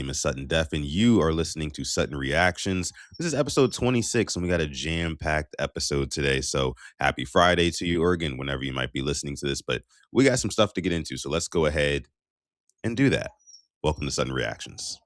name is Sutton Def, and you are listening to Sutton Reactions. This is episode 26, and we got a jam-packed episode today. So happy Friday to you, or again, whenever you might be listening to this. But we got some stuff to get into, so let's go ahead and do that. Welcome to Sutton Reactions.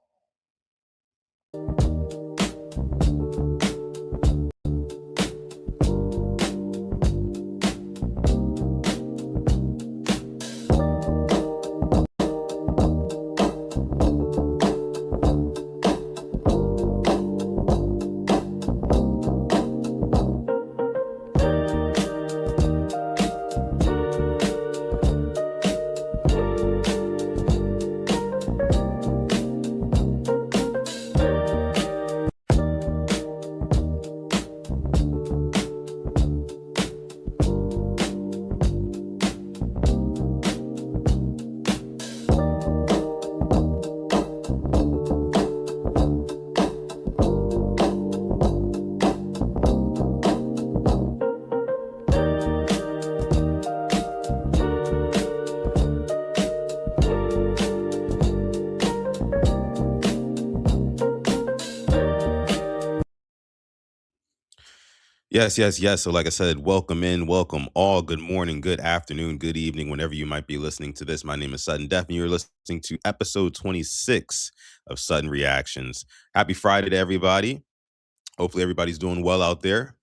Yes, yes, yes. So, like I said, welcome in, welcome all. Good morning, good afternoon, good evening, whenever you might be listening to this. My name is Sutton Def, and you're listening to episode 26 of Sutton Reactions. Happy Friday to everybody. Hopefully, everybody's doing well out there.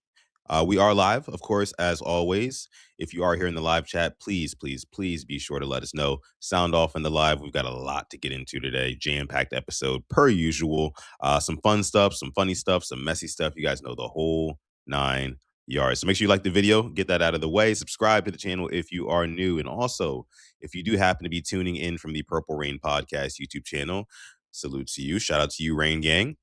We are live, of course, as always. If you are here in the live chat, please, please, please be sure to let us know. Sound off in the live. We've got a lot to get into today. Jam-packed episode, per usual. Some fun stuff, some funny stuff, some messy stuff. You guys know the whole 9 yards. So make sure you like the video, get that out of the way. Subscribe to the channel if you are new. And also, if you do happen to be tuning in from the Purple Rain Podcast YouTube channel, salute to you. Shout out to you, Rain Gang.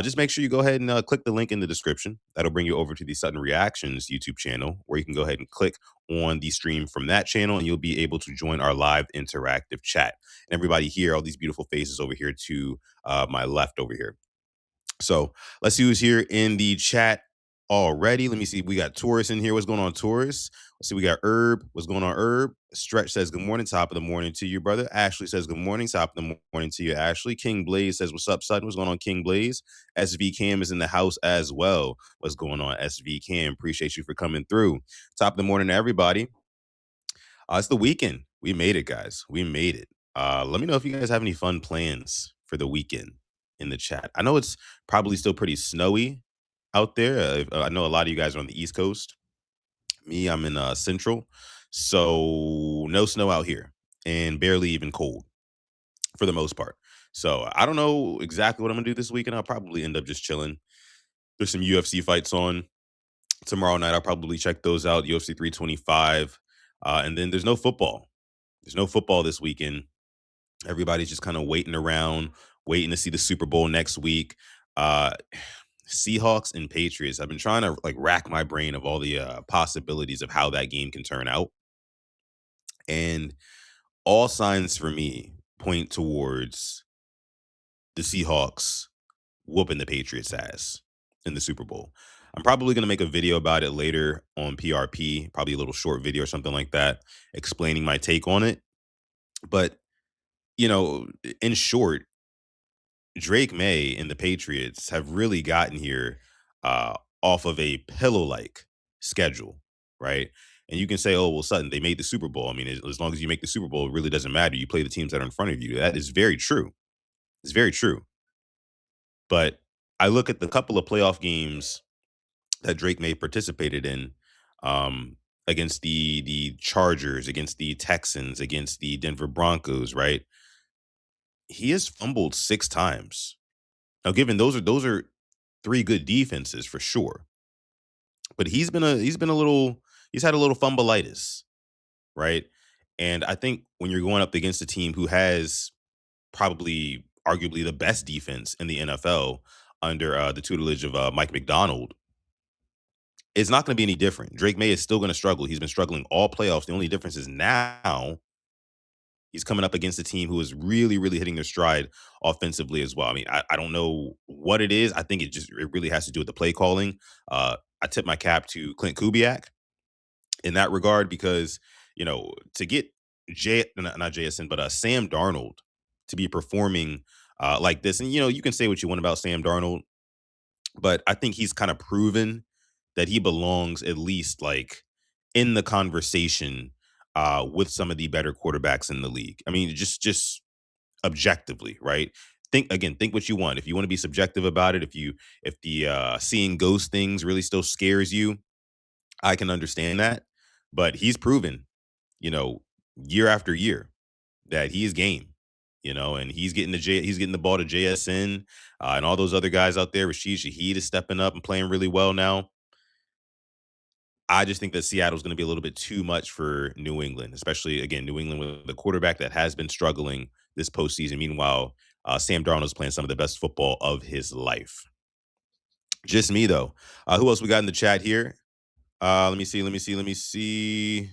Just make sure you go ahead and click the link in the description. That'll bring you over to the Sutton Reactions YouTube channel, where you can go ahead and click on the stream from that channel, and you'll be able to join our live interactive chat. And everybody here, all these beautiful faces over here to my left over here. So let's see who's here in the chat already. Let me see. We got Taurus in here. What's going on, Taurus? Let's see. We got Herb. What's going on, Herb? Stretch says good morning. Top of the morning to you, brother. Ashley says good morning. Top of the morning to you, Ashley. King Blaze says what's up, Sutton? What's going on, King Blaze? SV Cam is in the house as well. What's going on, SV Cam? Appreciate you for coming through. Top of the morning to everybody. It's the weekend. We made it, guys. We made it. Let me know if you guys have any fun plans for the weekend in the chat. I know it's probably still pretty snowy out there. I know a lot of you guys are on the East Coast. Me, I'm in Central. So no snow out here and barely even cold for the most part. So I don't know exactly what I'm going to do this weekend. I'll probably end up just chilling. There's some UFC fights on tomorrow night. I'll probably check those out. UFC 325. And then there's no football. There's no football this weekend. Everybody's just kind of waiting around, waiting to see the Super Bowl next week. Uh, Seahawks and Patriots. I've been trying to like rack my brain of all the possibilities of how that game can turn out, and all signs for me point towards the Seahawks whooping the Patriots' ass in the Super Bowl. I'm probably going to make a video about it later on PRP, probably a little short video or something like that, explaining my take on it. But in short, Drake May and the Patriots have really gotten here uh, off of a pillow-like schedule, right? And you can say, "Oh, well, Sutton, they made the Super Bowl." I mean, as long as you make the Super Bowl, it really doesn't matter. You play the teams that are in front of you. That is very true. It's very true. But I look at the couple of playoff games that Drake May participated in against the Chargers, against the Texans, against the Denver Broncos, right? He has fumbled 6 times. Now, given those are three good defenses for sure, but he's had a little fumbleitis, right? And I think when you're going up against a team who has probably arguably the best defense in the NFL under the tutelage of Mike McDonald, it's not going to be any different. Drake May is still going to struggle. He's been struggling all playoffs. The only difference is now he's coming up against a team who is really, really hitting their stride offensively as well. I mean, I don't know what it is. I think it really has to do with the play calling. I tip my cap to Clint Kubiak in that regard because, to get not JSN, but Sam Darnold to be performing like this. And you can say what you want about Sam Darnold, but I think he's kind of proven that he belongs at least like in the conversation with some of the better quarterbacks in the league. I mean, just objectively, right? Think what you want. If you want to be subjective about it, if the seeing ghost things really still scares you, I can understand that. But he's proven, you know, year after year that he is game. And he's getting the ball to JSN and all those other guys out there. Rashid Shaheed is stepping up and playing really well now. I just think that Seattle's going to be a little bit too much for New England, especially again New England with the quarterback that has been struggling this postseason. Meanwhile, Sam Darnold is playing some of the best football of his life. Just me though. Who else we got in the chat here? Let me see. Let me see. Let me see.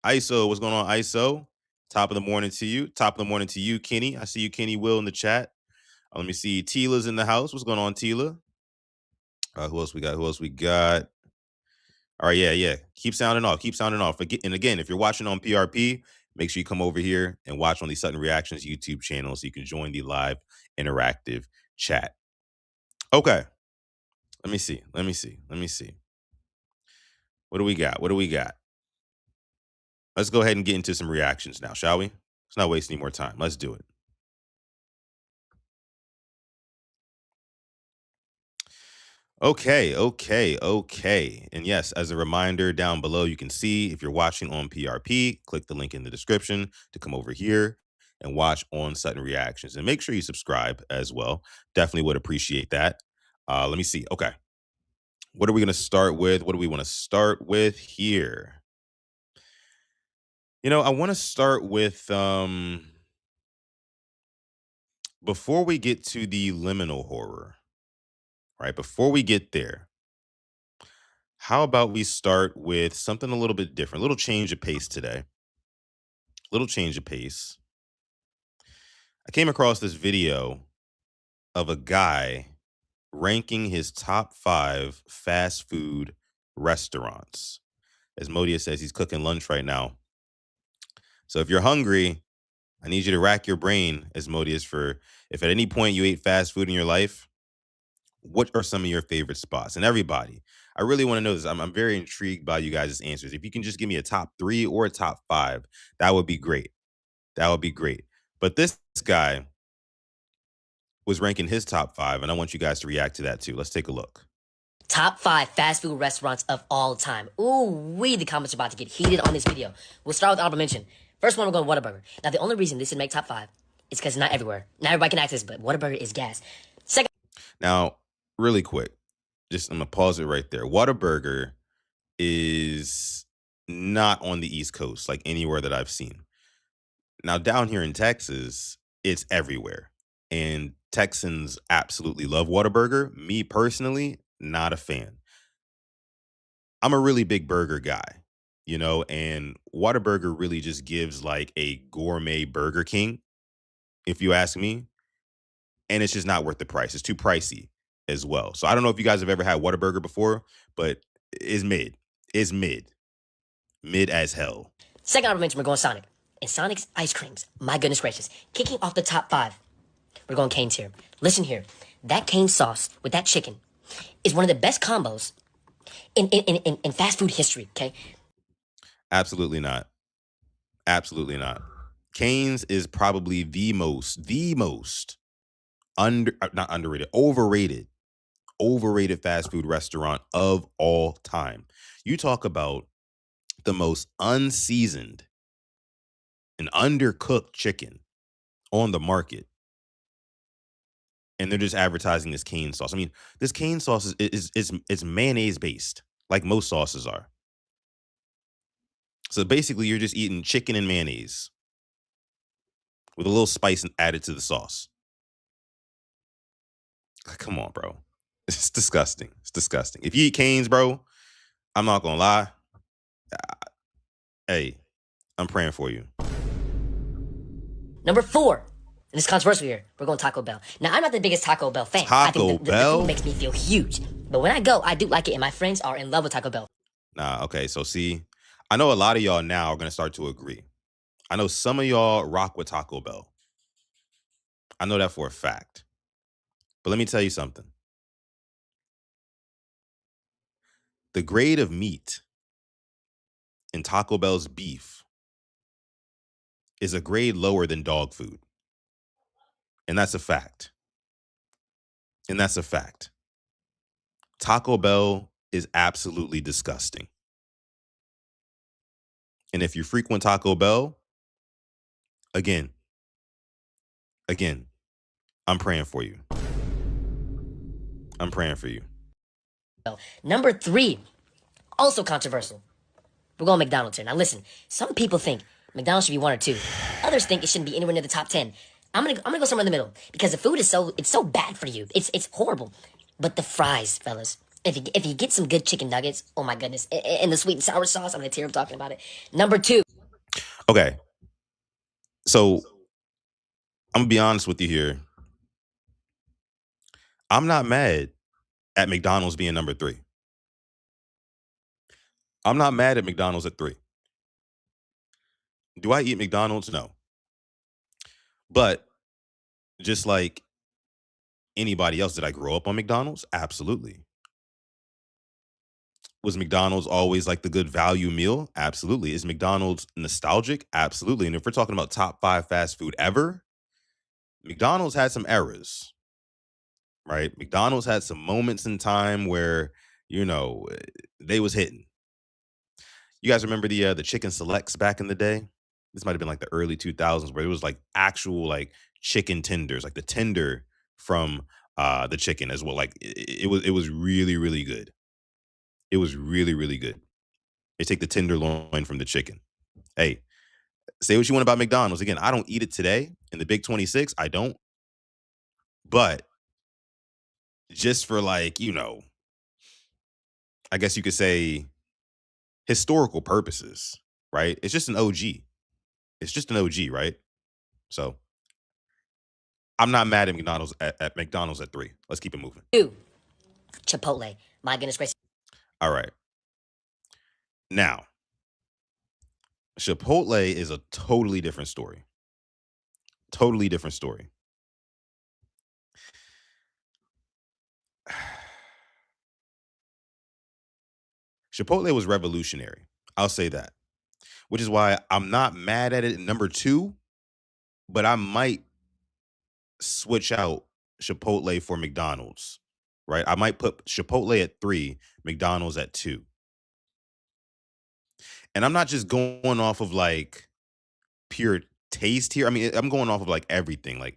ISO, what's going on, ISO? Top of the morning to you. Top of the morning to you, Kenny. I see you, Kenny Will, in the chat. Let me see. Tila's in the house. What's going on, Tila? Who else we got? Who else we got? All right, yeah. Keep sounding off. Keep sounding off. And again, if you're watching on PRP, make sure you come over here and watch on the Sutton Reactions YouTube channel so you can join the live interactive chat. Okay. Let me see. Let me see. Let me see. What do we got? What do we got? Let's go ahead and get into some reactions now, shall we? Let's not waste any more time. Let's do it. Okay. And yes, as a reminder, down below, you can see if you're watching on PRP, click the link in the description to come over here and watch on Sutton Reactions. And make sure you subscribe as well. Definitely would appreciate that. Let me see. Okay. What are we going to start with? What do we want to start with here? I want to start with before we get to the liminal horror, right? Before we get there, how about we start with something a little bit different, a little change of pace today. Little change of pace. I came across this video of a guy ranking his top 5 fast food restaurants. As Modia says, he's cooking lunch right now. So if you're hungry, I need you to rack your brain, as Modia, for if at any point you ate fast food in your life, what are some of your favorite spots? And everybody, I really want to know this. I'm very intrigued by you guys' answers. If you can just give me a top 3 or a top 5, that would be great. That would be great. But this guy was ranking his top 5, and I want you guys to react to that too. Let's take a look. Top 5 fast food restaurants of all time. Ooh, the comments are about to get heated on this video. We'll start with honorable mention. First one, we're going Whataburger. Now, the only reason this didn't make top 5 is because it's not everywhere. Not everybody can access, but Whataburger is gas. Second. Now, really quick, I'm going to pause it right there. Whataburger is not on the East Coast, like anywhere that I've seen. Now, down here in Texas, it's everywhere. And Texans absolutely love Whataburger. Me personally, not a fan. I'm a really big burger guy, and Whataburger really just gives like a gourmet Burger King, if you ask me. And it's just not worth the price. It's too pricey as well. So I don't know if you guys have ever had Whataburger before, but it's mid. It's mid. Mid as hell. Second honorable mention, we're going Sonic. And Sonic's ice creams, my goodness gracious. Kicking off the top 5, we're going Cane's here. Listen here. That cane sauce with that chicken is one of the best combos in fast food history, okay? Absolutely not. Absolutely not. Cane's is probably the most not underrated, overrated fast food restaurant of all time. You talk about the most unseasoned and undercooked chicken on the market, and they're just advertising this cane sauce. I mean, this cane sauce is mayonnaise based, like most sauces are. So basically, you're just eating chicken and mayonnaise with a little spice added to the sauce. Come on, bro. It's disgusting. It's disgusting. If you eat Cane's, bro, I'm not gonna lie. Hey, I'm praying for you. Number 4, and it's controversial here, we're going Taco Bell. Now, I'm not the biggest Taco Bell fan. I think the food makes me feel huge. But when I go, I do like it, and my friends are in love with Taco Bell. Nah, okay, so see, I know a lot of y'all now are gonna start to agree. I know some of y'all rock with Taco Bell. I know that for a fact. But let me tell you something. The grade of meat in Taco Bell's beef is a grade lower than dog food. And that's a fact. And that's a fact. Taco Bell is absolutely disgusting. And if you frequent Taco Bell, again, again, I'm praying for you. I'm praying for you. Number 3, also controversial. We're going McDonald's here. Now listen, some people think McDonald's should be 1 or 2. Others think it shouldn't be anywhere near the top 10. I'm gonna go somewhere in the middle because the food is so bad for you. It's horrible. But the fries, fellas. If you get some good chicken nuggets, oh my goodness, and the sweet and sour sauce, I'm gonna tear up talking about it. Number 2. Okay. So I'm gonna be honest with you here. I'm not mad at McDonald's being number 3. I'm not mad at McDonald's at 3. Do I eat McDonald's? No. But just like anybody else, did I grow up on McDonald's? Absolutely. Was McDonald's always like the good value meal? Absolutely. Is McDonald's nostalgic? Absolutely. And if we're talking about top 5 fast food ever, McDonald's had some eras, right? McDonald's had some moments in time where, you know, they was hitting. You guys remember the chicken selects back in the day? This might have been like the early 2000s where it was like actual like chicken tenders, like the tender from the chicken as well. Like it was really really good. It was really really good. They take the tenderloin from the chicken. Hey, say what you want about McDonald's. Again, I don't eat it today in the Big 26. I don't. But just for like, I guess you could say historical purposes, right? It's just an OG. It's just an OG, right? So I'm not mad at McDonald's at 3. Let's keep it moving. 2, Chipotle. My goodness gracious. All right. Now, Chipotle is a totally different story. Totally different story. Chipotle was revolutionary. I'll say that. Which is why I'm not mad at it at number 2, but I might switch out Chipotle for McDonald's, right? I might put Chipotle at 3, McDonald's at 2. And I'm not just going off of like pure taste here. I mean, I'm going off of like everything. Like,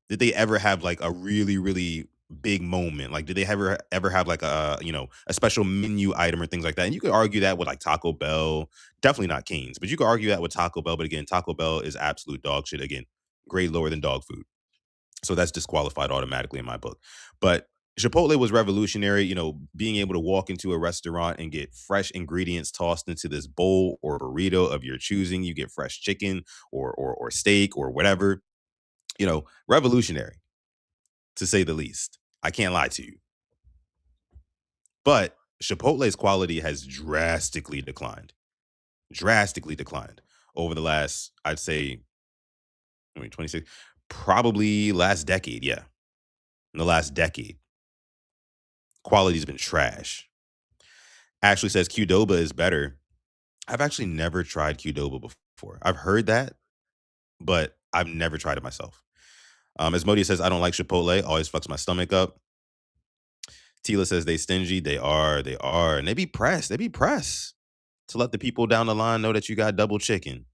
did they ever have like a really, really big moment? Like, did they ever have like a special menu item or things like that? And you could argue that with like Taco Bell, definitely not Cane's, but you could argue that with Taco Bell. But again, Taco Bell is absolute dog shit. Again, grade lower than dog food. So that's disqualified automatically in my book. But Chipotle was revolutionary, being able to walk into a restaurant and get fresh ingredients tossed into this bowl or burrito of your choosing. You get fresh chicken or steak or whatever, revolutionary to say the least. I can't lie to you. But Chipotle's quality has drastically declined over the last, I'd say, 26, probably last decade. Yeah. In the last decade, quality's been trash. Ashley says Qdoba is better. I've actually never tried Qdoba before. I've heard that, but I've never tried it myself. As Modi says, I don't like Chipotle. Always fucks my stomach up. Tila says they stingy. They are. And they be pressed. To let the people down the line know that you got double chicken,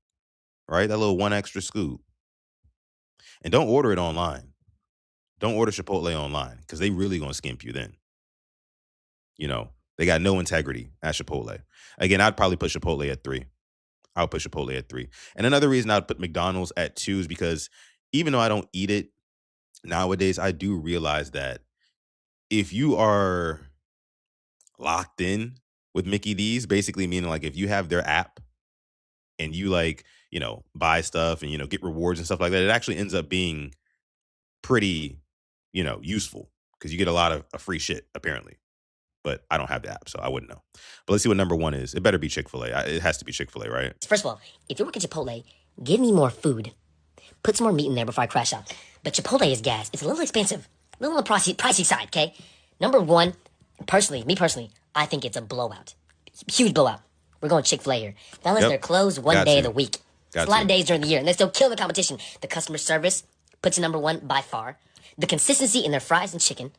right? That little 1 extra scoop. And don't order it online. Don't order Chipotle online because they really going to skimp you then. They got no integrity at Chipotle. Again, I'd probably put Chipotle at 3. I'll put Chipotle at 3. And another reason I'd put McDonald's at 2 is because even though I don't eat it nowadays, I do realize that if you are locked in with Mickey D's, basically meaning like if you have their app and you like, buy stuff and, get rewards and stuff like that, it actually ends up being pretty, useful because you get a lot of free shit apparently. But I don't have the app, so I wouldn't know. But let's see what number 1 is. It better be Chick-fil-A. It has to be Chick-fil-A, right? First of all, if you work at Chipotle, give me more food. Put some more meat in there before I crash out. But Chipotle is gas. It's a little expensive. A little on the pricey side, okay? Number one, me personally, I think it's a blowout. Huge blowout. We're going Chick-fil-A here. Fellas, they're Yep. closed one Got day of the to. week. It's a Got lot of to. days during the year, and they still kill the competition. The customer service puts it number one by far. The consistency in their fries and chicken.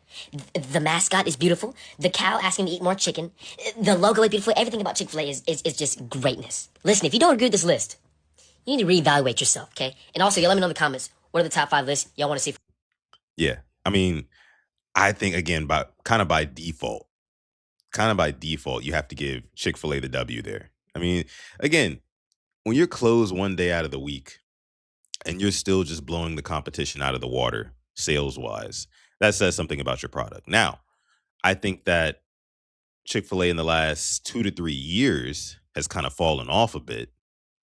The mascot is beautiful. The cow asking to eat more chicken. The logo is beautiful. Everything about Chick-fil-A is just greatness. Listen, if you don't agree with this list, you need to reevaluate yourself, okay? And also, y'all let me know in the comments, what are the top 5 lists y'all want to see? Yeah. I mean, I think again, by default, you have to give Chick-fil-A the W there. I mean, again, when you're closed one day out of the week and you're still just blowing the competition out of the water sales wise, that says something about your product. Now, I think that Chick-fil-A in the last 2 to 3 years has kind of fallen off a bit,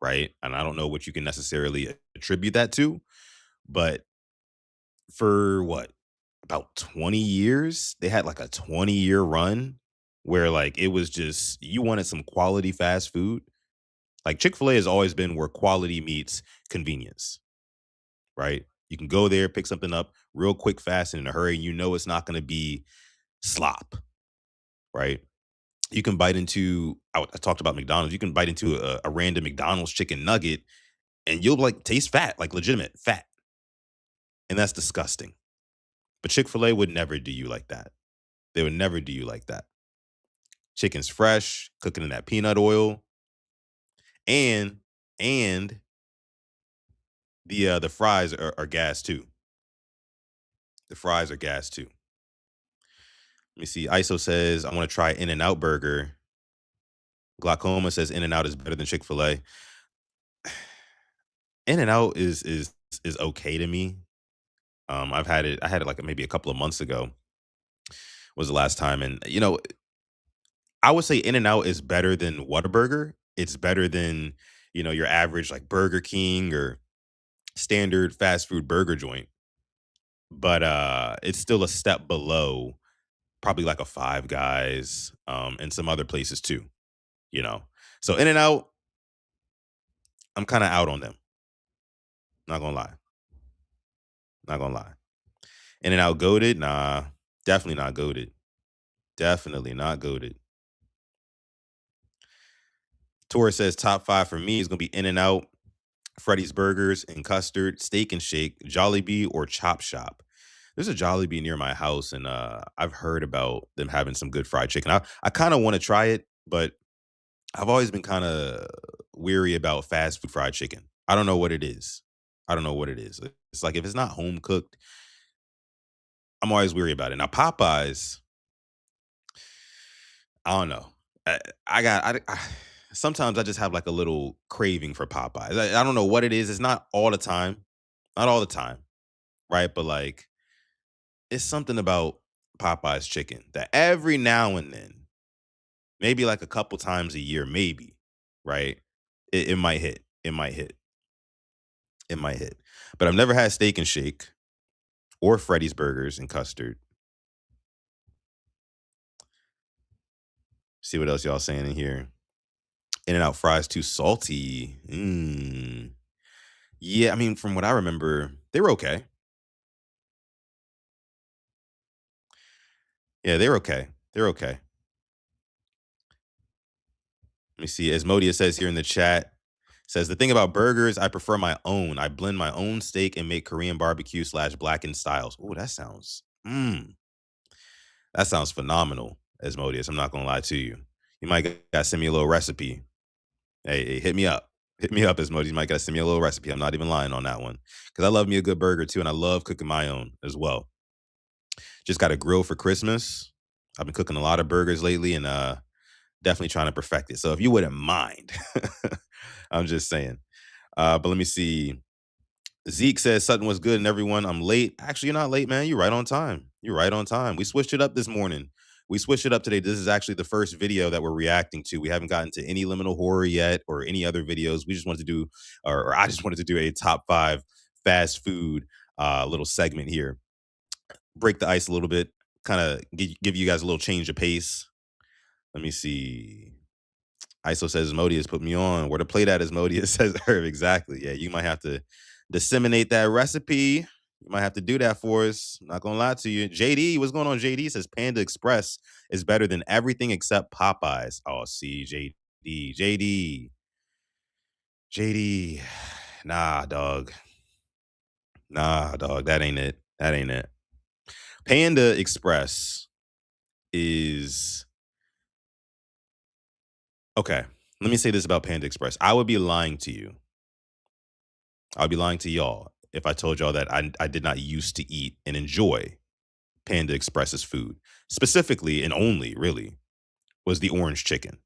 right? And I don't know what you can necessarily attribute that to, but for what, about 20 years, they had like a 20-year run where like it was just you wanted some quality fast food. Like Chick-fil-A has always been where quality meets convenience, right? You can go there, pick something up real quick, fast, and in a hurry, and you know it's not going to be slop, right? You can bite into, I talked about McDonald's, you can bite into a random McDonald's chicken nugget and you'll like taste fat, like legitimate fat. And that's disgusting. But Chick-fil-A would never do you like that. They would never do you like that. Chicken's fresh, cooking in that peanut oil, and and the fries are gas too. The fries are gas too. Let me see. ISO says I want to try In and Out Burger. Glaucoma says In and Out is better than Chick-fil-A. In and Out is okay to me. I've had it. I had it like maybe a couple of months ago. Was the last time, and I would say In and Out is better than Whataburger. It's better than your average like Burger King or standard fast food burger joint. But it's still a step below probably like a Five Guys, and some other places too. You know, so In and Out, I'm kind of out on them. Not gonna lie. Not gonna lie. In and Out goaded? Nah, definitely not goaded. Definitely not goaded. Tora says top 5 for me is gonna be In and Out, Freddy's Burgers and Custard, Steak and Shake, Jollibee, or Chop Shop. There's a Jollibee near my house, and I've heard about them having some good fried chicken. I kind of want to try it, but I've always been kind of weary about fast food fried chicken. I don't know what it is. I don't know what it is. It's like if it's not home cooked, I'm always weary about it. Now Popeyes, I don't know. Sometimes I just have like a little craving for Popeyes. I don't know what it is. It's not all the time, not all the time, right? But like it's something about Popeye's chicken that every now and then, maybe like a couple times a year, maybe, right? It might hit. It might hit. It might hit. But I've never had Steak and Shake or Freddy's Burgers and Custard. See what else y'all saying in here. In and Out fries too salty. Yeah, I mean, from what I remember, they were okay. Yeah, they're okay. They're okay. Let me see. Asmodia says here in the chat, says the thing about burgers, I prefer my own. I blend my own steak and make Korean barbecue slash blackened styles. Oh, that sounds phenomenal, Asmodeus. I'm not gonna lie to you. You might gotta send me a little recipe. Hey, hit me up. Hit me up, Asmodeus. You might gotta send me a little recipe. I'm not even lying on that one. Because I love me a good burger too, and I love cooking my own as well. Just got a grill for Christmas. I've been cooking a lot of burgers lately and definitely trying to perfect it. So if you wouldn't mind, I'm just saying. But let me see. Zeke says Sutton was good and everyone. I'm late. Actually, you're not late, man. You're right on time. You're right on time. We switched it up this morning. We switched it up today. This is actually the first video that we're reacting to. We haven't gotten to any liminal horror yet or any other videos. We just wanted to do, or I just wanted to do a top 5 fast food little segment here. Break the ice a little bit, kind of give you guys a little change of pace. Let me see. ISO says Modius put me on. Where to play that is Modius says Herb. Exactly. Yeah, you might have to disseminate that recipe. You might have to do that for us. Not gonna lie to you. JD, what's going on? JD says Panda Express is better than everything except Popeyes. Oh, see, JD. Nah, dog. Nah, dog. That ain't it. That ain't it. Panda Express is okay. Let me say this about Panda Express. I would be lying to you. I'd be lying to y'all if I told y'all that I did not used to eat and enjoy Panda Express's food. Specifically and only really was the orange chicken.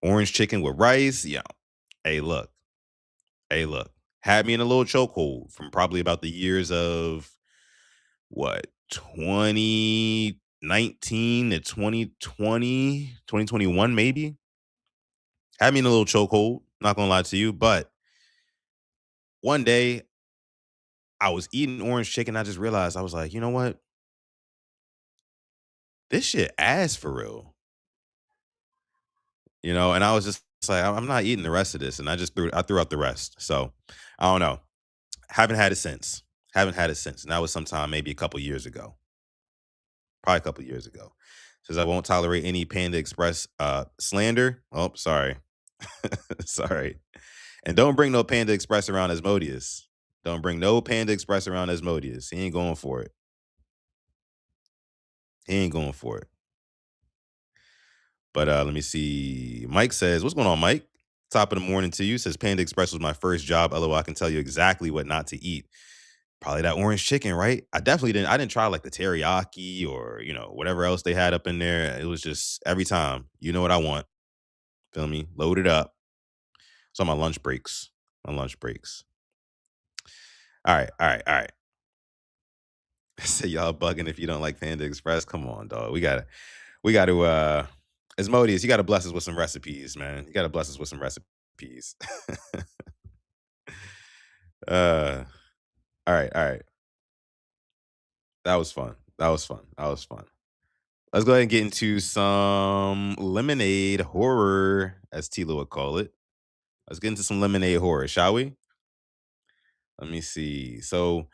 Orange chicken with rice. Yeah. Hey, look. Hey, look. Had me in a little chokehold from probably about the years of what 2019 to 2020, 2021, maybe. Had me in a little chokehold. Not gonna lie to you, but one day I was eating orange chicken. I just realized I was like, you know what? This shit ass for real. And I was just like, I'm not eating the rest of this, and I threw out the rest. So I don't know. Haven't had it since. Haven't had it since. And that was sometime maybe a couple years ago. Probably a couple years ago. Says I won't tolerate any Panda Express slander. Oh, sorry. Sorry. And don't bring no Panda Express around Asmodeus. Don't bring no Panda Express around Asmodeus. He ain't going for it. He ain't going for it. But let me see. Mike says, what's going on, Mike? Top of the morning to you. Says Panda Express was my first job. LOL, I can tell you exactly what not to eat. Probably that orange chicken, right? I didn't try like the teriyaki or, whatever else they had up in there. It was just every time, you know what I want. Feel me? Load it up. So my lunch breaks. My lunch breaks. All right, all right, all right. Say y'all bugging if you don't like Panda Express. Come on, dog. We gotta Asmodeus, you gotta bless us with some recipes, man. You gotta bless us with some recipes. uh all right, all right. That was fun. That was fun. That was fun. Let's go ahead and get into some lemonade horror, as Tila would call it. Let's get into some lemonade horror, shall we? Let me see. So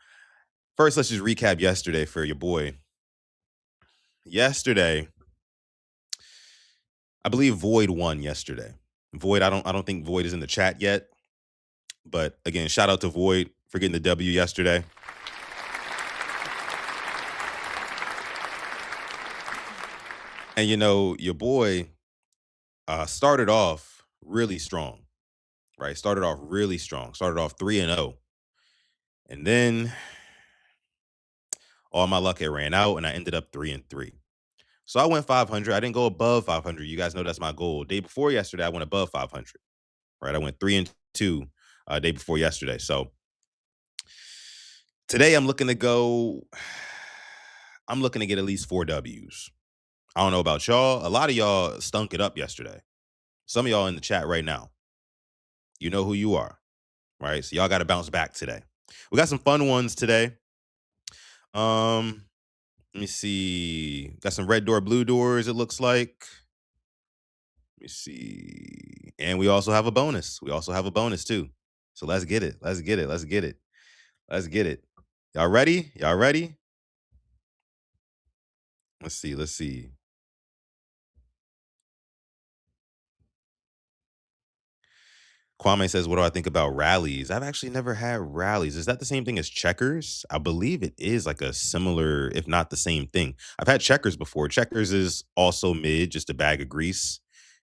first, let's just recap yesterday for your boy. Yesterday, I believe Void won yesterday. Void, I don't think Void is in the chat yet. But again, shout out to Void for getting the W yesterday. And your boy started off really strong, right? Started off really strong. Started off 3-0. And then all my luck had ran out and I ended up 3-3. So I went 500. I didn't go above 500. You guys know that's my goal. Day before yesterday, I went above 500. Right? I went 3-2 day before yesterday. So today I'm looking to go. I'm looking to get at least 4 Ws. I don't know about y'all. A lot of y'all stunk it up yesterday. Some of y'all in the chat right now. You know who you are, right? So y'all got to bounce back today. We got some fun ones today. Let me see. Got some red door, blue doors. It looks like. Let me see. And we also have a bonus. We also have a bonus too. So let's get it. Let's get it. Let's get it. Let's get it. Y'all ready? Y'all ready? Let's see. Let's see. Kwame says, what do I think about rallies? I've actually never had rallies. Is that the same thing as checkers? I believe it is like a similar, if not the same thing. I've had checkers before. Checkers is also mid, just a bag of grease.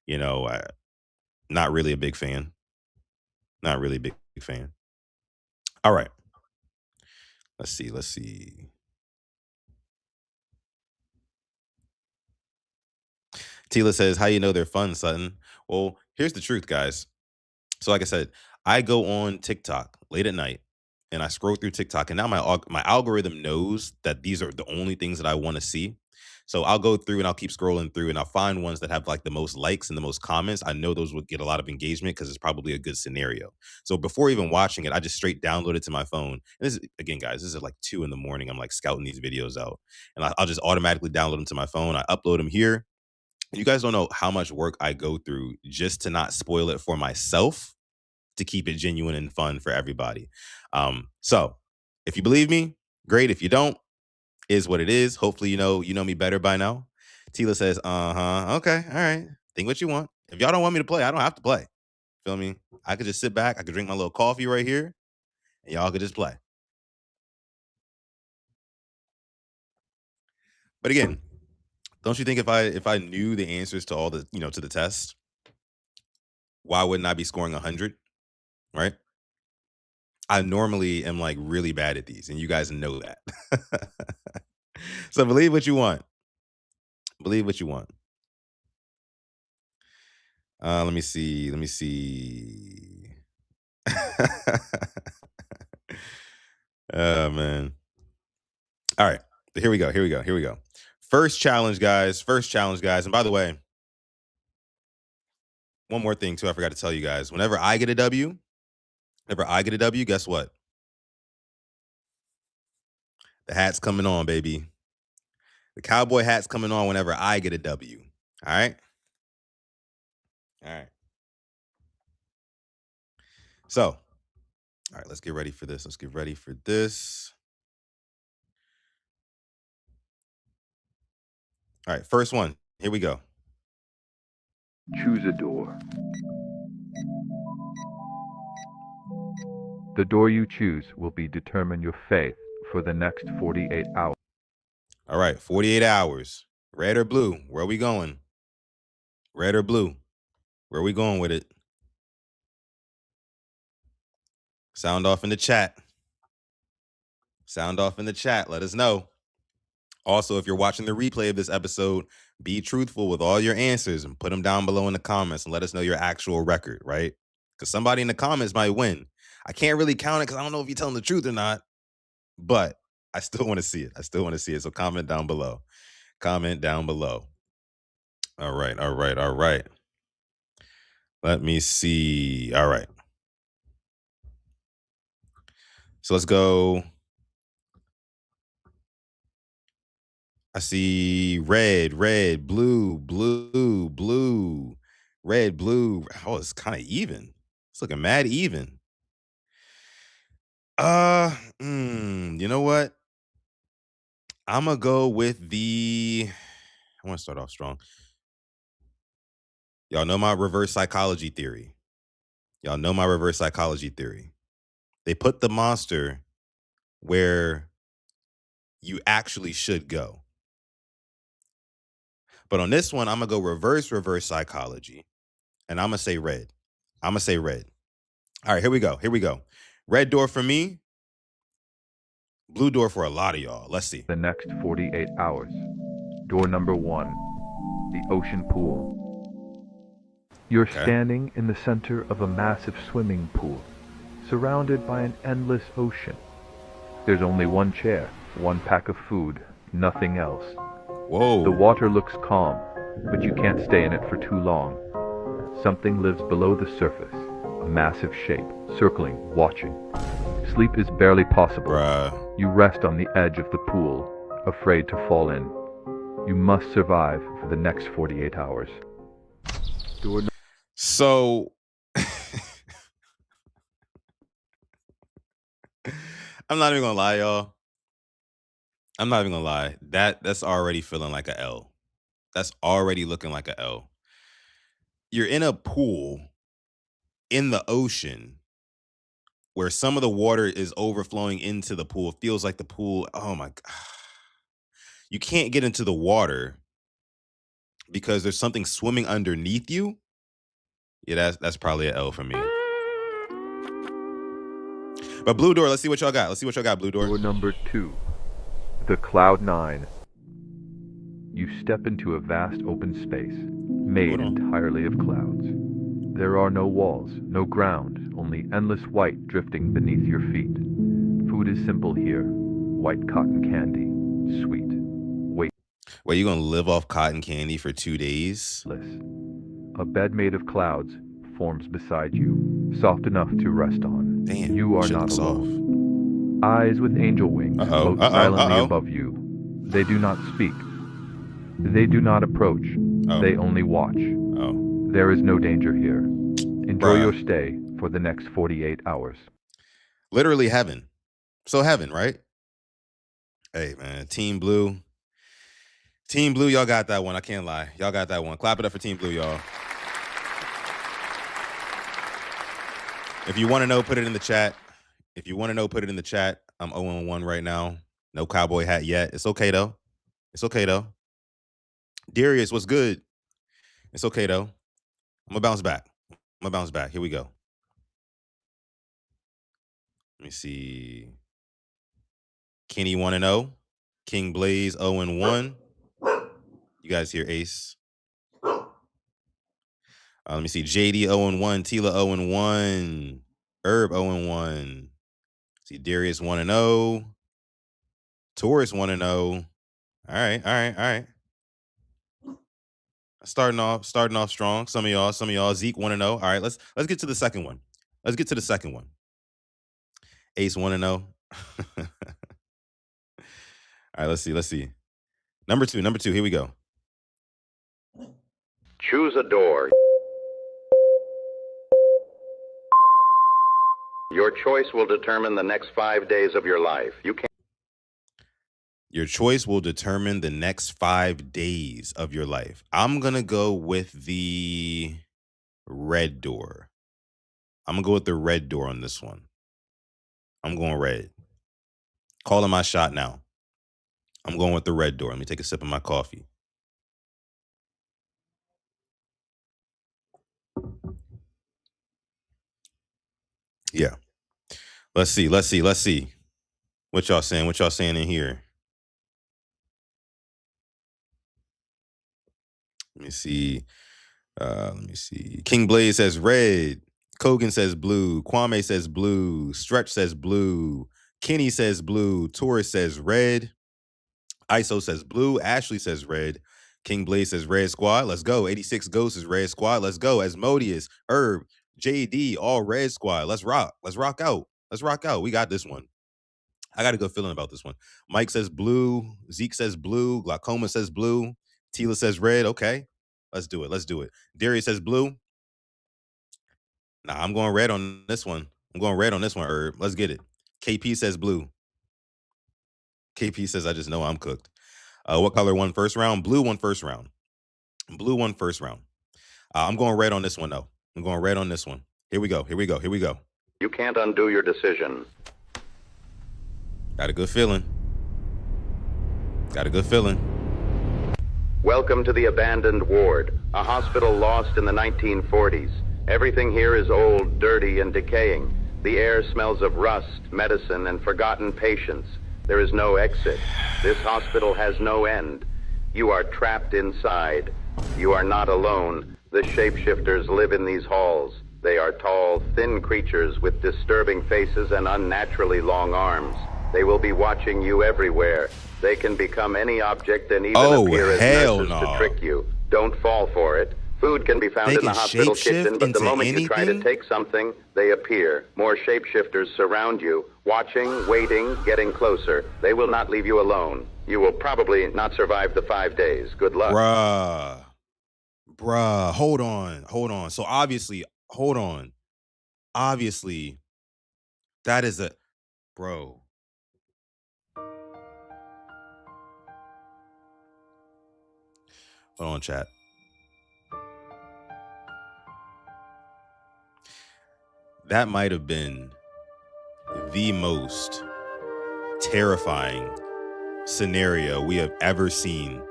Not really a big fan. Not really a big fan. All right. Let's see. Let's see. Tila says, how you know they're fun, Sutton? Well, here's the truth, guys. So like I said, I go on TikTok late at night and I scroll through TikTok and now my algorithm knows that these are the only things that I want to see. So I'll go through and I'll keep scrolling through and I'll find ones that have like the most likes and the most comments. I know those would get a lot of engagement because it's probably a good scenario. So before even watching it, I just straight download it to my phone. And this is, again, guys, this is like 2 in the morning. I'm like scouting these videos out and I'll just automatically download them to my phone. I upload them here. You guys don't know how much work I go through just to not spoil it for myself to keep it genuine and fun for everybody. So if you believe me, great. If you don't, is what it is. Hopefully, you know me better by now. Tila says, okay, all right. Think what you want. If y'all don't want me to play, I don't have to play. Feel me? I could just sit back. I could drink my little coffee right here, and y'all could just play. But again, don't you think if I knew the answers to all the to the test, why wouldn't I be scoring 100? Right? I normally am like really bad at these, and you guys know that. So believe what you want. Believe what you want. Let me see. Let me see. Oh man. All right. Here we go. Here we go. Here we go. First challenge, guys. First challenge, guys. And by the way, one more thing too. I forgot to tell you guys. Whenever I get a W, guess what? The hat's coming on, baby. The cowboy hat's coming on whenever I get a W. All right. All right. So, all right, let's get ready for this. Let's get ready for this. All right, first one. Here we go. Choose a door. The door you choose will determine your faith for the next 48 hours. All right, 48 hours. Red or blue? Where are we going? Red or blue? Where are we going with it? Sound off in the chat. Sound off in the chat. Let us know. Also, if you're watching the replay of this episode, be truthful with all your answers and put them down below in the comments and let us know your actual record, right? Because somebody in the comments might win. I can't really count it because I don't know if you're telling the truth or not, but I still want to see it. I still want to see it. So comment down below. Comment down below. All right, all right, all right. Let me see. All right. So let's go. I see red, red, blue, blue, blue, red, blue. Oh, it's kind of even. It's looking mad even. You know what? I'm gonna go with the. I want to start off strong. Y'all know my reverse psychology theory. Y'all know my reverse psychology theory. They put the monster where you actually should go. But on this one, I'm gonna go reverse psychology, and I'm gonna say red. I'm gonna say red. All right, here we go. Here we go. Red door for me. Blue door for a lot of y'all. Let's see. The next 48 hours. Door number 1, the ocean pool. You're standing in the center of a massive swimming pool, surrounded by an endless ocean. There's only one chair, one pack of food, nothing else. Whoa. The water looks calm, but you can't stay in it for too long. Something lives below the surface, a massive shape, circling, watching. Sleep is barely possible. Bruh. You rest on the edge of the pool, afraid to fall in. You must survive for the next 48 hours. So I'm not even gonna lie, y'all. I'm not even gonna lie. That's already feeling like a L. That's already looking like a L. You're in a pool in the ocean where some of the water is overflowing into the pool. It feels like the pool. Oh my God. You can't get into the water because there's something swimming underneath you. Yeah, that's probably an L for me. But blue door, let's see what y'all got. Let's see what y'all got, blue door. Door number 2, the Cloud 9. You step into a vast open space, made entirely of clouds. There are no walls, no ground, only endless white drifting beneath your feet. Food is simple here. White cotton candy, sweet. Wait, you gonna live off cotton candy for 2 days? A bed made of clouds forms beside you, soft enough to rest on. Damn, you are not alone. Eyes with angel wings float silently above you. They do not speak. They do not approach. They only watch. There is no danger here. Enjoy your Bruh. stay for the next 48 hours. Literally heaven. So heaven, right? Hey, man. Team Blue. Team Blue, y'all got that one. I can't lie. Y'all got that one. Clap it up for Team Blue, y'all. If you want to know, put it in the chat. If you want to know, put it in the chat. I'm 0-1 right now. No cowboy hat yet. It's okay, though. It's okay, though. Darius, what's good? It's okay, though. I'm going to bounce back. Here we go. Let me see. Kenny 1-0. King Blaze 0-1. You guys hear Ace? Let me see. JD 0-1. Tila 0-1. Herb 0-1. See Darius 1-0. Taurus 1-0. All right. Starting off strong. Some of y'all. Zeke 1-0. All right, let's get to the second one. Ace 1-0. All right, let's see. Number two. Here we go. Choose a door. Your choice will determine the next 5 days of your life. Your choice will determine the next 5 days of your life. I'm going to go with the red door. I'm going to go with the red door on this one. I'm going red. Calling my shot now. I'm going with the red door. Let me take a sip of my coffee. Yeah. Let's see. What y'all saying in here? Let me see. King Blaze says red. Kogan says blue. Kwame says blue. Stretch says blue. Kenny says blue. Taurus says red. ISO says blue. Ashley says red. King Blaze says red squad. Let's go. 86 Ghost is red squad. Let's go. Asmodeus, Herb, JD, all red squad. Let's rock. Let's rock out. We got this one. I got a good feeling about this one. Mike says blue. Zeke says blue. Glaucoma says blue. Tila says red. Okay. Let's do it. Darius says blue. Nah, I'm going red on this one. Herb. Let's get it. KP says blue. KP says, I just know I'm cooked. What color won first round? Blue won first round. I'm going red on this one, though. Here we go. You can't undo your decision. Got a good feeling. Welcome to the abandoned ward, a hospital lost in the 1940s. Everything here is old, dirty, and decaying. The air smells of rust, medicine, and forgotten patients. There is no exit. This hospital has no end. You are trapped inside. You are not alone. The shapeshifters live in these halls. They are tall, thin creatures with disturbing faces and unnaturally long arms. They will be watching you everywhere. They can become any object and even appear as nurses to trick you. Don't fall for it. Food can be found in the hospital kitchen, but the moment you try to take something, they appear. More shapeshifters surround you, watching, waiting, getting closer. They will not leave you alone. You will probably not survive the 5 days. Good luck. Bruh, hold on. So obviously, that is a, bro. Hold on, chat. That might have been the most terrifying scenario we have ever seen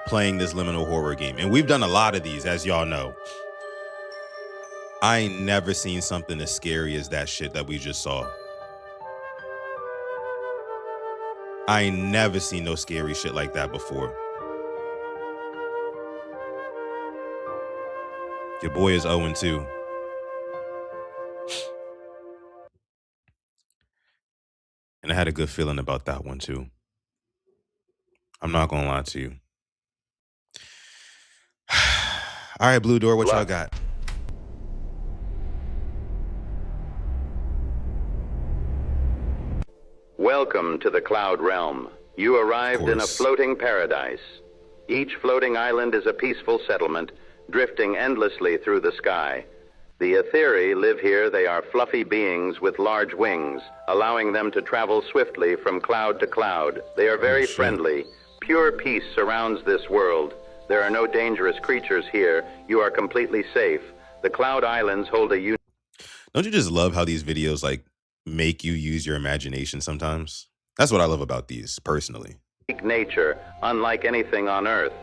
playing this liminal horror game. And we've done a lot of these, as y'all know. I ain't never seen something as scary as that shit that we just saw. I ain't never seen no scary shit like that before. Your boy is 0-2. And I had a good feeling about that one too. I'm not gonna lie to you. All right, Blue Door, what y'all got? Welcome to the Cloud Realm. You arrived in a floating paradise. Each floating island is a peaceful settlement, drifting endlessly through the sky. The Etheri live here. They are fluffy beings with large wings, allowing them to travel swiftly from cloud to cloud. They are very friendly. Pure peace surrounds this world. There are no dangerous creatures here. You are completely safe. The Cloud Islands hold a unique... Don't you just love how these videos like make you use your imagination sometimes? That's what I love about these, personally. nature, unlike anything on Earth.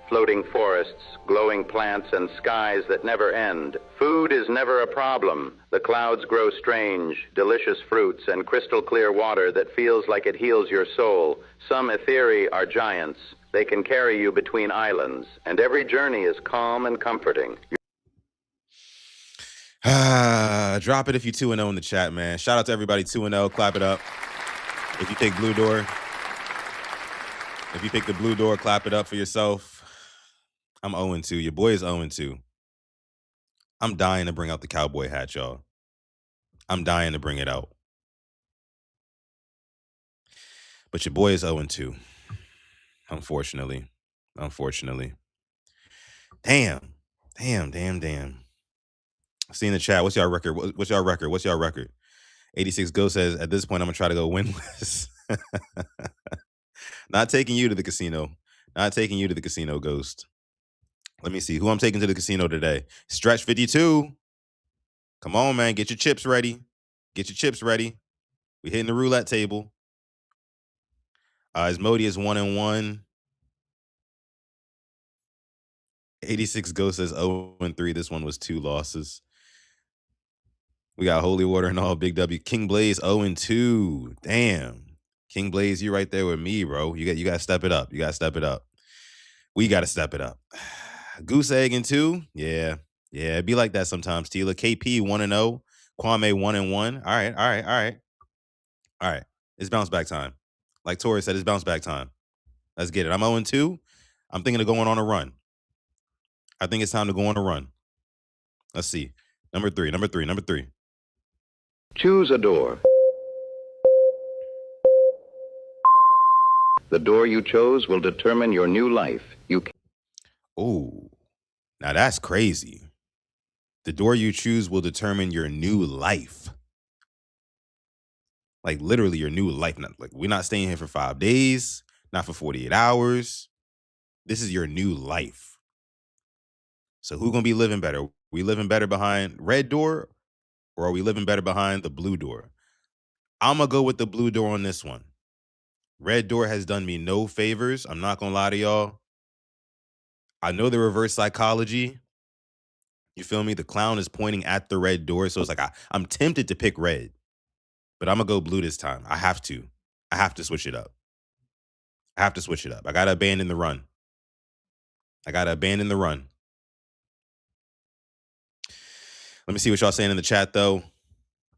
Floating forests, glowing plants, and skies that never end. Food is never a problem. The clouds grow strange, delicious fruits, and crystal clear water that feels like it heals your soul. Some Etheri are giants. They can carry you between islands, and every journey is calm and comforting. Drop it if you 2-0 in the chat, man. Shout out to everybody 2-0. Clap it up. If you pick Blue Door, if you pick the Blue Door, clap it up for yourself. I'm 0-2. Your boy is 0-2. I'm dying to bring out the cowboy hat, y'all. I'm dying to bring it out. But your boy is 0-2. Unfortunately. Damn. See in the chat, what's y'all record? What's y'all record? 86 Ghost says, at this point, I'm going to try to go winless. Not taking you to the casino. Ghost. Let me see who I'm taking to the casino today. Stretch 52. Come on, man. Get your chips ready. We hitting the roulette table. Asmodi is 1-1. 86 Ghost says 0-3. This one was 2 losses. We got Holy Water and all. Big W. King Blaze 0-2. Damn. King Blaze, you right there with me, bro. You got to step it up. We got to step it up. Goose Egg and 2. Yeah, it'd be like that sometimes. Tila. KP 1-0. Kwame 1-1. All right. It's bounce back time. Like Tori said, it's bounce back time. Let's get it. I'm 0-2. I'm thinking of going on a run. I think it's time to go on a run. Let's see. Number three. Choose a door. The door you chose will determine your new life. Oh, now that's crazy. The door you choose will determine your new life. Like literally your new life. Not, like we're not staying here for 5 days, not for 48 hours. This is your new life. So who gonna be living better? We living better behind red door, or are we living better behind the blue door? I'm gonna go with the blue door on this one. Red door has done me no favors. I'm not gonna lie to y'all. I know the reverse psychology. You feel me? The clown is pointing at the red door. So it's like I'm tempted to pick red. But I'm going to go blue this time. I have to switch it up. I got to abandon the run. Let me see what y'all saying in the chat, though.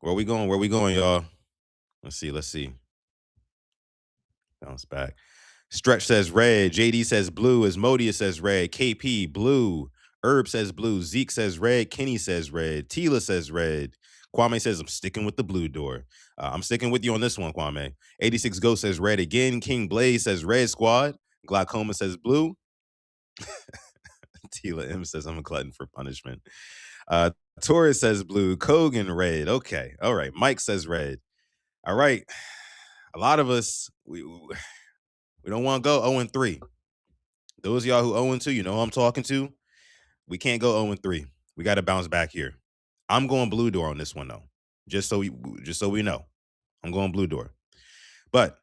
Where we going, y'all? Let's see. Bounce back. Stretch says red. JD says blue. Asmodia says red. KP, blue. Herb says blue. Zeke says red. Kenny says red. Tila says red. Kwame says, I'm sticking with the blue door. I'm sticking with you on this one, Kwame. 86 Ghost says red again. King Blaze says red squad. Glaucoma says blue. Tila M says, I'm a glutton for punishment. Taurus says blue. Kogan red. Okay. All right. Mike says red. All right. A lot of us, we don't want to go 0-3. Those of y'all who 0-2, you know who I'm talking to. We can't go 0-3. We got to bounce back here. I'm going blue door on this one, though. Just so we know. I'm going blue door. But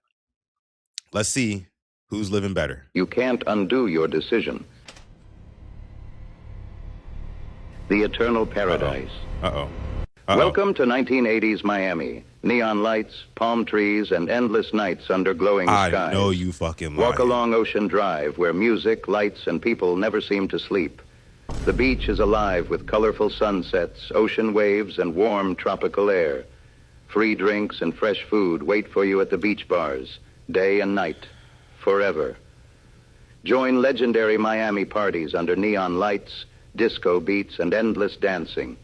let's see who's living better. You can't undo your decision. The Eternal Paradise. Welcome to 1980s Miami. Neon lights, palm trees, and endless nights under glowing skies. I know you fucking lying. Walk along Ocean Drive, where music, lights, and people never seem to sleep. The beach is alive with colorful sunsets, ocean waves, and warm tropical air. Free drinks and fresh food wait for you at the beach bars, day and night, forever. Join legendary Miami parties under neon lights, disco beats, and endless dancing.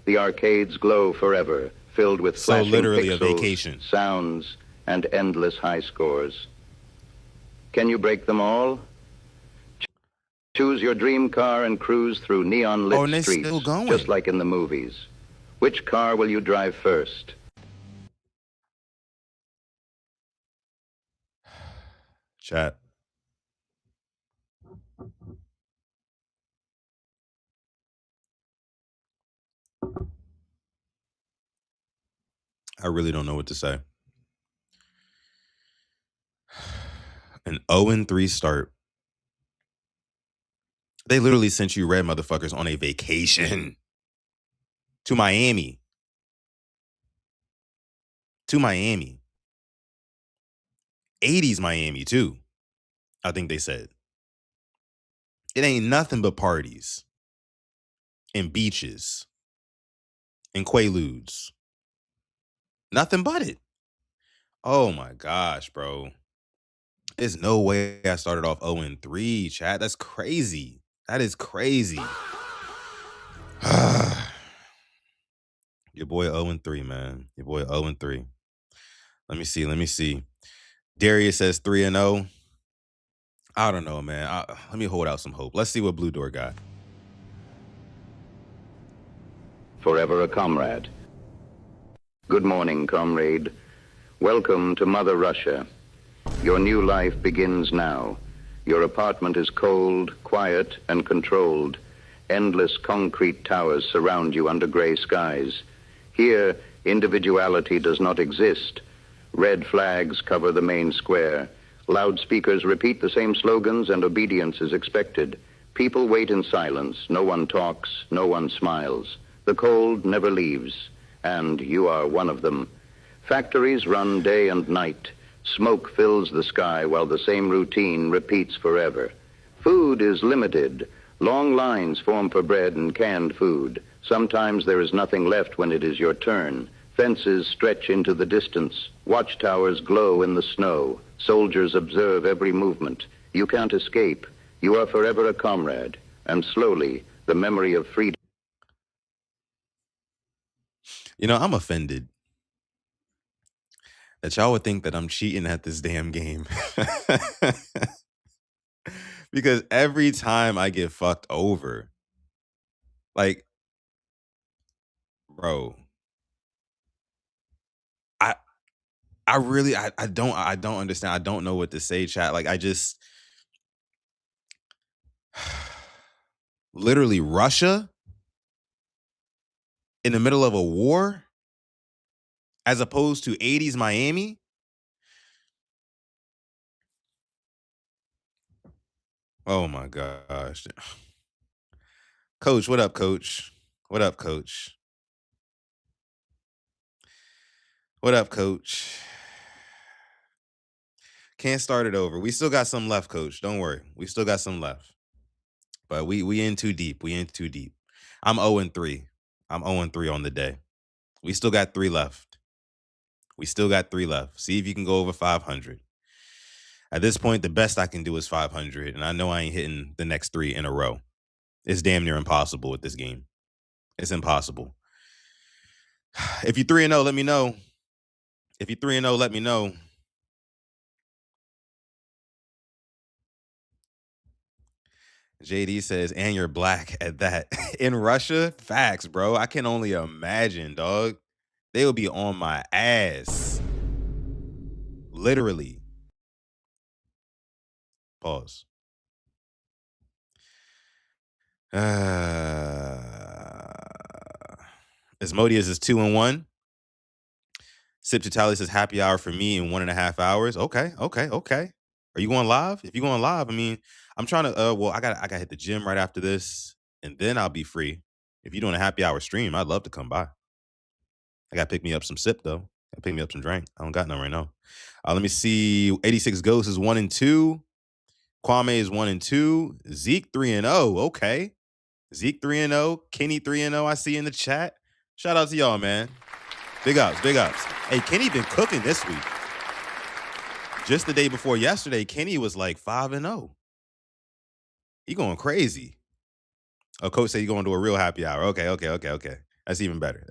The arcades glow forever, filled with flashing literally pixels, a vacation. Sounds, and endless high scores. Can you break them all? Choose your dream car and cruise through neon-lit and they streets, still going. just like in the movies. Which car will you drive first? Chat. I really don't know what to say. An 0-3 start. They literally sent you red motherfuckers on a vacation to Miami. To Miami. 80s Miami, too. I think they said. It ain't nothing but parties and beaches and quaaludes. Nothing but it. Oh my gosh, bro. There's no way I started off 0-3, chat. That's crazy. That is crazy. Your boy 0-3, man. Your boy 0-3. Let me see. Darius says 3-0. I don't know, man. Let me hold out some hope. Let's see what Blue Door got. Forever a comrade. Good morning, comrade. Welcome to Mother Russia. Your new life begins now. Your apartment is cold, quiet, and controlled. Endless concrete towers surround you under gray skies. Here, individuality does not exist. Red flags cover the main square. Loudspeakers repeat the same slogans, and obedience is expected. People wait in silence. No one talks. No one smiles. The cold never leaves, and you are one of them. Factories run day and night. Smoke fills the sky while the same routine repeats forever. Food is limited. Long lines form for bread and canned food. Sometimes there is nothing left when it is your turn. Fences stretch into the distance. Watchtowers glow in the snow. Soldiers observe every movement. You can't escape. You are forever a comrade. And slowly, the memory of freedom. You know, I'm offended that y'all would think that I'm cheating at this damn game. Because every time I get fucked over, like, bro, I really I don't understand. I don't know what to say, chat. Like, I just literally Russia in the middle of a war as opposed to 80s Miami. Oh my gosh. Coach, what up, coach? What up, coach? What up, coach? Can't start it over. We still got some left, coach. Don't worry. We still got some left. But we in too deep. We in too deep. I'm 0-3. I'm 0-3 on the day. We still got 3 left. We still got 3 left. See if you can go over 500. At this point, the best I can do is 500, and I know I ain't hitting the next 3 in a row. It's damn near impossible with this game. It's impossible. If you're 3-0, let me know. If you're 3-0, let me know. JD says, and you're black at that. In Russia, facts, bro. I can only imagine, dog. They will be on my ass. Literally. Pause. Asmodeus is 2-1. Sip to Tally says happy hour for me in 1.5 hours. Okay. Are you going live? If you're going live, I mean, I'm trying to well, I gotta hit the gym right after this, and then I'll be free. If you're doing a happy hour stream, I'd love to come by. I gotta pick me up some sip though. Gotta pick me up some drink. I don't got none right now. Let me see. 86 Ghosts is 1-2. Kwame is 1-2. Zeke 3-0. Okay. Zeke 3-0. Kenny 3-0. I see in the chat. Shout out to y'all, man. Big ups. Hey, Kenny been cooking this week. Just the day before yesterday, Kenny was like 5-0. He going crazy. Oh, coach said he going to a real happy hour. Okay. That's even better.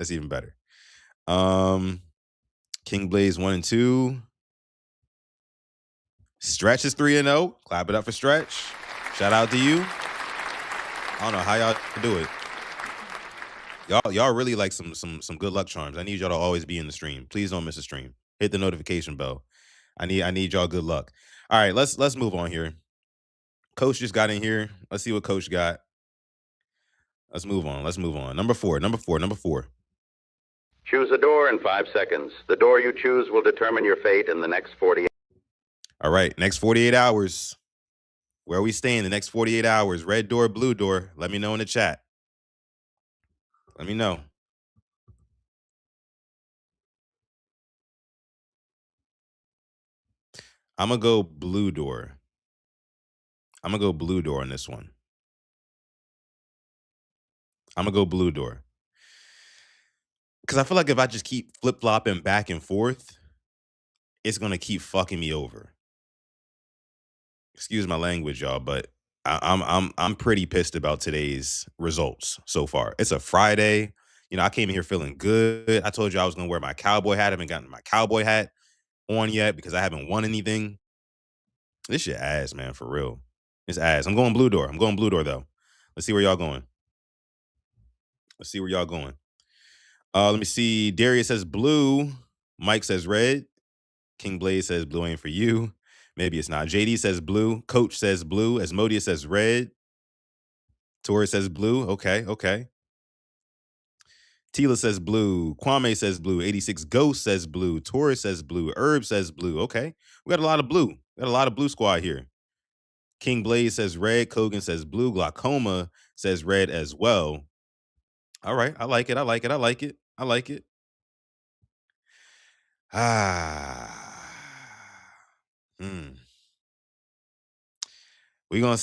King Blaze 1-2. Stretch is 3-0. Clap it up for Stretch. Shout out to you. I don't know how y'all do it. Y'all really like some good luck charms. I need y'all to always be in the stream. Please don't miss a stream. Hit the notification bell. I need y'all good luck. All right, let's move on here. Coach just got in here. Let's see what Coach got. Let's move on. Let's move on. Number four. Choose a door in 5 seconds. The door you choose will determine your fate in the next 48. All right, next 48 hours. Where are we staying the next 48 hours? Red door, blue door? Let me know in the chat. Let me know. I'm going to go blue door. I'm going to go blue door on this one. I'm going to go blue door. Because I feel like if I just keep flip-flopping back and forth, it's going to keep fucking me over. Excuse my language, y'all, but I'm pretty pissed about today's results so far. It's a Friday. You know, I came in here feeling good. I told you I was going to wear my cowboy hat. I haven't gotten my cowboy hat on yet because I haven't won anything. This shit ass, man, for real. It's ass. I'm going blue door. I'm going blue door, though. Let's see where y'all going. Let me see. Darius says blue. Mike says red. King Blaze says blue ain't for you. Maybe it's not. JD says blue. Coach says blue. Asmodia says red. Torres says blue. Okay. Tila says blue. Kwame says blue. 86 Ghost says blue. Torres says blue. Herb says blue. Okay. We got a lot of blue. We got a lot of blue squad here. King Blaze says red. Kogan says blue. Glaucoma says red as well. All right. I like it. We're gonna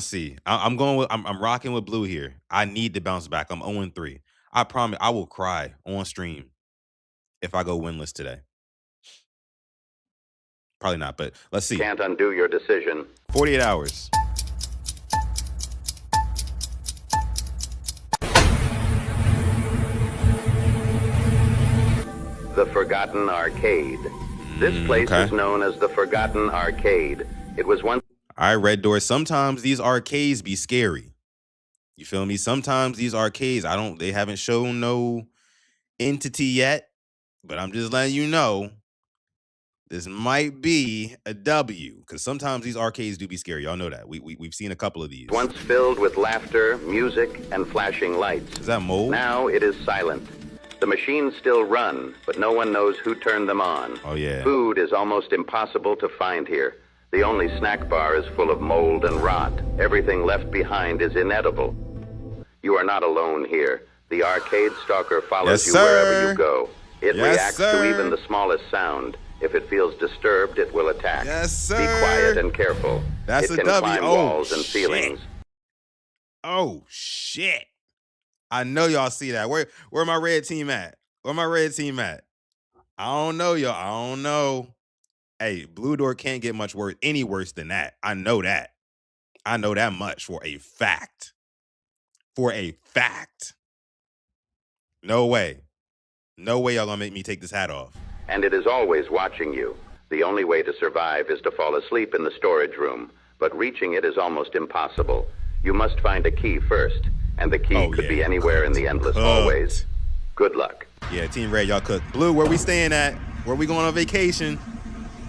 see. I'm rocking with blue here. I need to bounce back. I'm 0-3. I promise I will cry on stream if I go winless today. Probably not, but let's see. Can't undo your decision. 48 hours. The Forgotten Arcade. This place is known as the Forgotten Arcade. It was once... All right, Red Door. Sometimes these arcades be scary. You feel me? Sometimes these arcades, they haven't shown no entity yet, but I'm just letting you know this might be a W, because sometimes these arcades do be scary. Y'all know that. We've seen a couple of these. Once filled with laughter, music, and flashing lights. Is that mold? Now it is silent. The machines still run, but no one knows who turned them on. Oh, yeah. Food is almost impossible to find here. The only snack bar is full of mold and rot. Everything left behind is inedible. You are not alone here. The arcade stalker follows you wherever you go. It reacts to even the smallest sound. If it feels disturbed, it will attack. Yes, sir. Be quiet and careful. That's it a can W. climb walls and ceilings. Oh, shit. I know y'all see that. Where my red team at? I don't know, y'all. I don't know. Hey, blue door can't get much worse, any worse than that. I know that. I know that much for a fact. No way y'all gonna make me take this hat off. And it is always watching you. The only way to survive is to fall asleep in the storage room, but reaching it is almost impossible. You must find a key first, and the key could be anywhere in the endless hallways. Good luck. Yeah, Team Red, y'all cook. Blue, where we staying at? Where we going on vacation?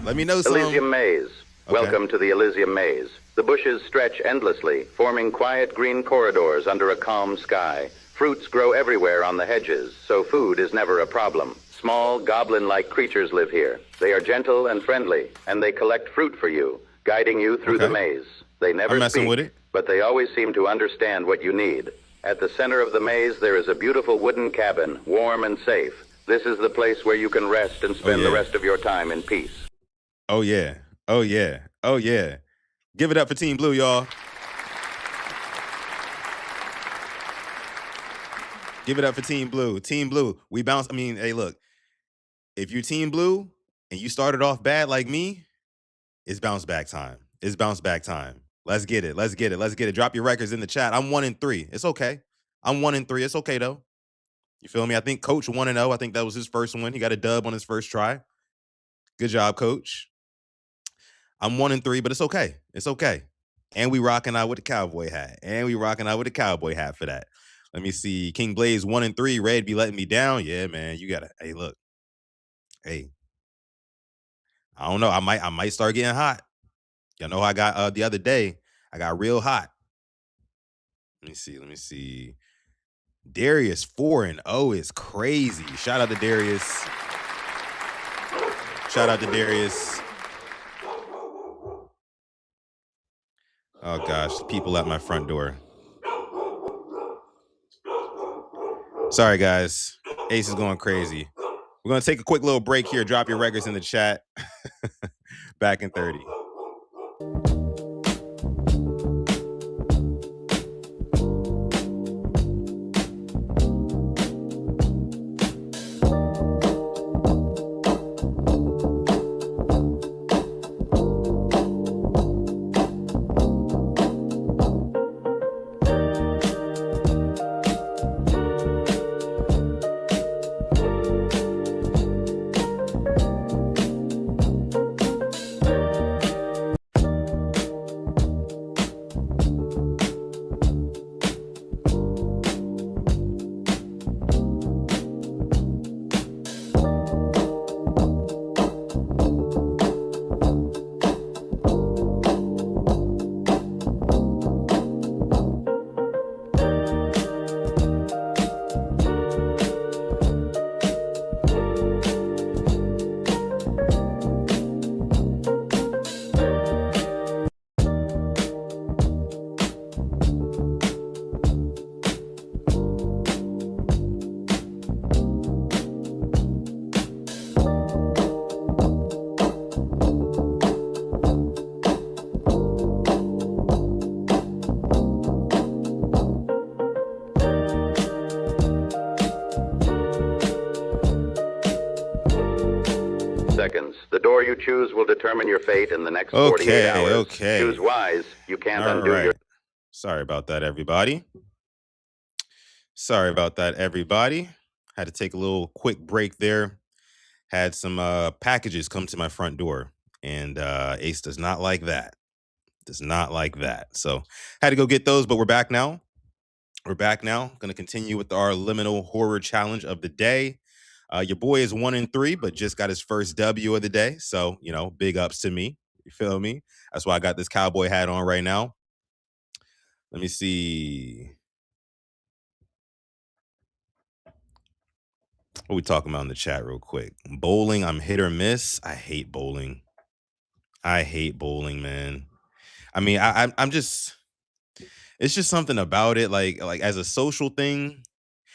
Let me know something. Elysium Maze. Okay. Welcome to the Elysium Maze. The bushes stretch endlessly, forming quiet green corridors under a calm sky. Fruits grow everywhere on the hedges, so food is never a problem. Small, goblin-like creatures live here. They are gentle and friendly, and they collect fruit for you, guiding you through the maze. They never speak, but they always seem to understand what you need. At the center of the maze, there is a beautiful wooden cabin, warm and safe. This is the place where you can rest and spend the rest of your time in peace. Oh, yeah. Give it up for Team Blue, y'all. Give it up for Team Blue. Team Blue, we bounce. I mean, hey, look. If you're Team Blue and you started off bad like me, it's bounce back time. Let's get it. Drop your records in the chat. I'm 1-3. It's okay. I'm 1-3. It's okay, though. You feel me? I think Coach 1-0. I think that was his first one. He got a dub on his first try. Good job, Coach. I'm 1-3, but it's okay. And we rocking out with the cowboy hat. And we rocking out with the cowboy hat for that. Let me see. King Blaze 1 and 3. Red be letting me down. Yeah, man. You gotta. Hey, look. Hey, I don't know. I might start getting hot. Y'all know I got the other day. I got real hot. Let me see. Let me see. Darius 4 and 0 is crazy. Shout out to Darius. Shout out to Darius. Oh gosh, people at my front door. Sorry guys. Ace is going crazy. We're gonna take a quick little break here. Drop your records in the chat. Back in 30. Seconds. The door you choose will determine your fate in the next 48 hours. Okay. Choose wise. You can't All undo right. your... Sorry about that, everybody. Sorry about that, everybody. Had to take a little quick break there. Had some packages come to my front door, and Ace does not like that. Does not like that. So had to go get those, but we're back now. We're back now. Going to continue with our liminal horror challenge of the day. Your boy is 1 and 3, but just got his first W of the day. So, you know, big ups to me. You feel me? That's why I got this cowboy hat on right now. Let me see. What we talking about in the chat real quick? Bowling, I'm hit or miss. I hate bowling. I hate bowling, man. I mean, I'm just, it's just something about it, like as a social thing,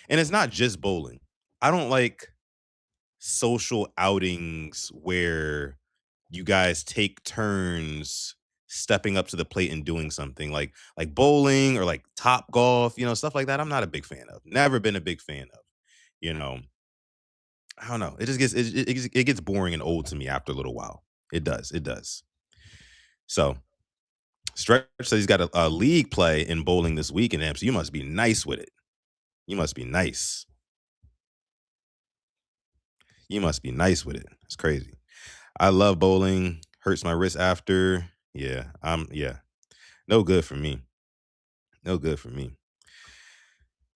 and it's not just bowling. I don't like social outings where you guys take turns stepping up to the plate and doing something like bowling or like top golf, you know, stuff like that. I'm not a big fan of. Never been a big fan of. You know, I don't know. It just gets it gets boring and old to me after a little while. It does. It does. So Stretch says he's got a league play in bowling this weekend, Amp. So you must be nice with it. You must be nice. You must be nice with it. It's crazy. I love bowling. Hurts my wrist after. Yeah. Yeah. No good for me. No good for me.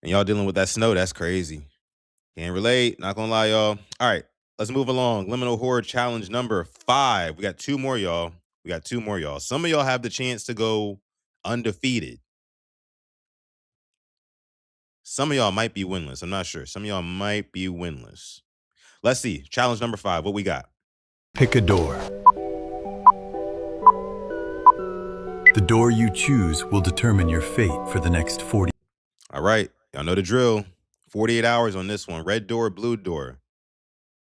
And y'all dealing with that snow. That's crazy. Can't relate. Not gonna lie, y'all. All right. Let's move along. Liminal Horror Challenge number 5. We got 2 more, y'all. Some of y'all have the chance to go undefeated. Some of y'all might be winless. I'm not sure. Some of y'all might be winless. Let's see. Challenge number 5. What we got? Pick a door. The door you choose will determine your fate for the next 40. All right. Y'all know the drill. 48 hours on this one. Red door, blue door.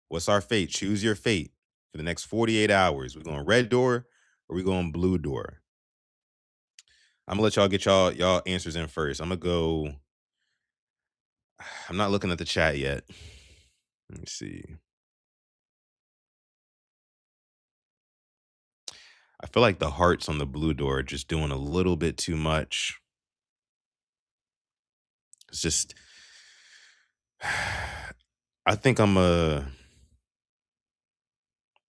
What's our fate? Choose your fate for the next 48 hours. We going red door or we going blue door? I'm gonna let y'all get y'all answers in first. I'm gonna go. I'm not looking at the chat yet. Let me see. I feel like the hearts on the blue door are just doing a little bit too much. It's just, I think I'm a.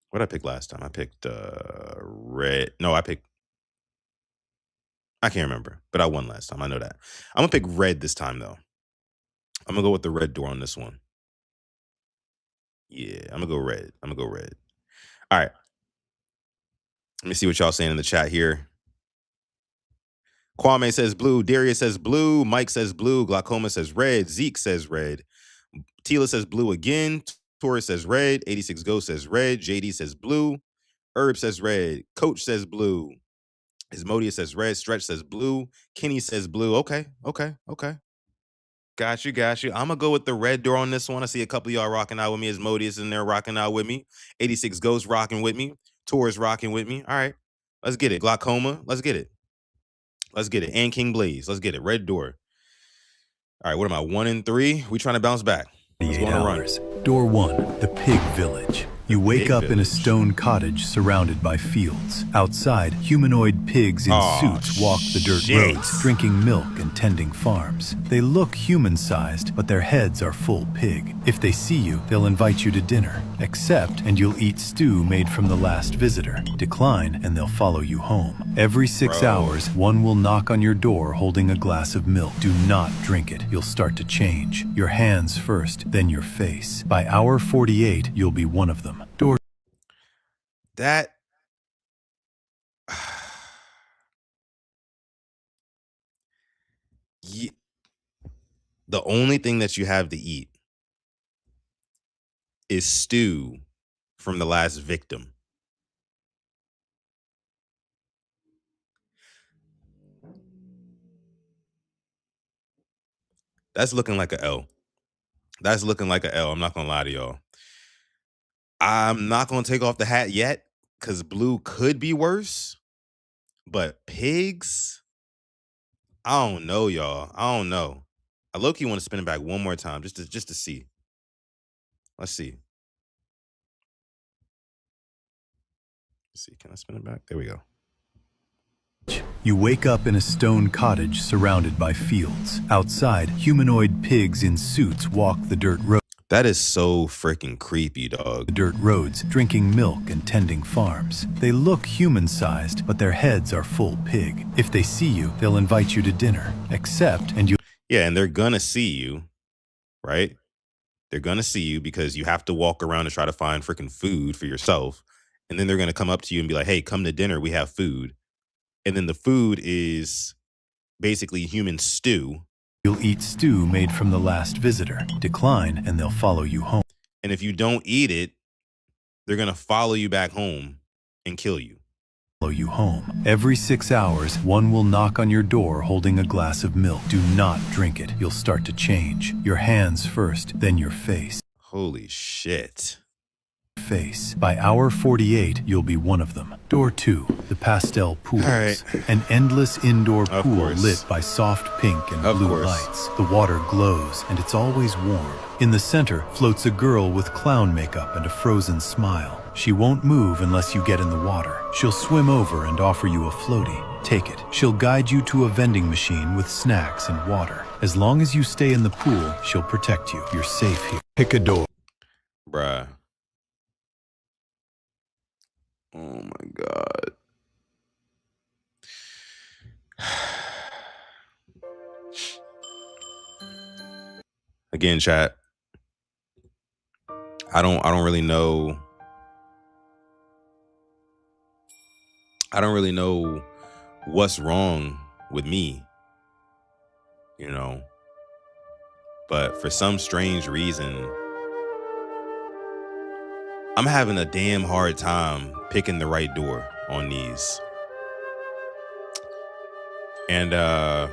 What did I pick last time? I picked red. No, I picked. I can't remember, but I won last time. I know that. I'm going to pick red this time, though. I'm going to go with the red door on this one. Yeah, I'm going to go red. All right. Let me see what y'all saying in the chat here. Kwame says blue. Darius says blue. Mike says blue. Glaucoma says red. Zeke says red. Tila says blue again. Taurus says red. 86 Ghost says red. JD says blue. Herb says red. Coach says blue. Ismodius says red. Stretch says blue. Kenny says blue. Okay. Got you. I'm going to go with the red door on this one. I see a couple of y'all rocking out with me. Ismodius in there rocking out with me. 86 Ghost rocking with me. Taurus rocking with me. All right. Let's get it. Glaucoma. Let's get it. And King Blaze. Let's get it. Red door. All right. What am I? 1 and 3? We trying to bounce back. Let's go on a run. Door 1, the Pig Village. You wake up in a stone cottage surrounded by fields. Outside, humanoid pigs in suits walk the dirt roads, drinking milk and tending farms. They look human-sized, but their heads are full pig. If they see you, they'll invite you to dinner. Accept, and you'll eat stew made from the last visitor. Decline, and they'll follow you home. Every 6 hours, one will knock on your door holding a glass of milk. Do not drink it. You'll start to change. Your hands first, then your face. By hour 48, you'll be one of them. Door. That the only thing that you have to eat is stew from the last victim. That's looking like a L. I'm not gonna lie to y'all. I'm not gonna take off the hat yet because blue could be worse, but pigs, I don't know, y'all. I don't know. I low-key want to spin it back one more time just to see. Let's see. Can I spin it back? There we go. You wake up in a stone cottage surrounded by fields. Outside, humanoid pigs in suits walk the dirt road. That is so freaking creepy, dog. The dirt roads, drinking milk and tending farms. They look human-sized, but their heads are full pig. If they see you, they'll invite you to dinner. Accept, and you... Yeah, and they're gonna see you, right? They're gonna see you because you have to walk around and try to find freaking food for yourself. And then they're gonna come up to you and be like, hey, come to dinner, we have food. And then the food is basically human stew. You'll eat stew made from the last visitor. Decline, and they'll follow you home. And if you don't eat it, they're going to follow you back home and kill you. Follow you home. Every 6 hours, one will knock on your door holding a glass of milk. Do not drink it. You'll start to change. Your hands first, then your face. Holy shit. Face. By hour 48, you'll be one of them. Door 2, the pastel pools. All right. An endless indoor Of pool course. lit by soft pink and Of blue course. lights. The water glows, and it's always warm. In the center floats a girl with clown makeup and a frozen smile. She won't move unless you get in the water. She'll swim over and offer you a floaty. Take it. She'll guide you to a vending machine with snacks and water. As long as you stay in the pool, she'll protect you. You're safe here. Pick a door. Bruh. Oh my God. Again, chat. I don't really know. I don't really know what's wrong with me, you know. But for some strange reason, I'm having a damn hard time picking the right door on these. And I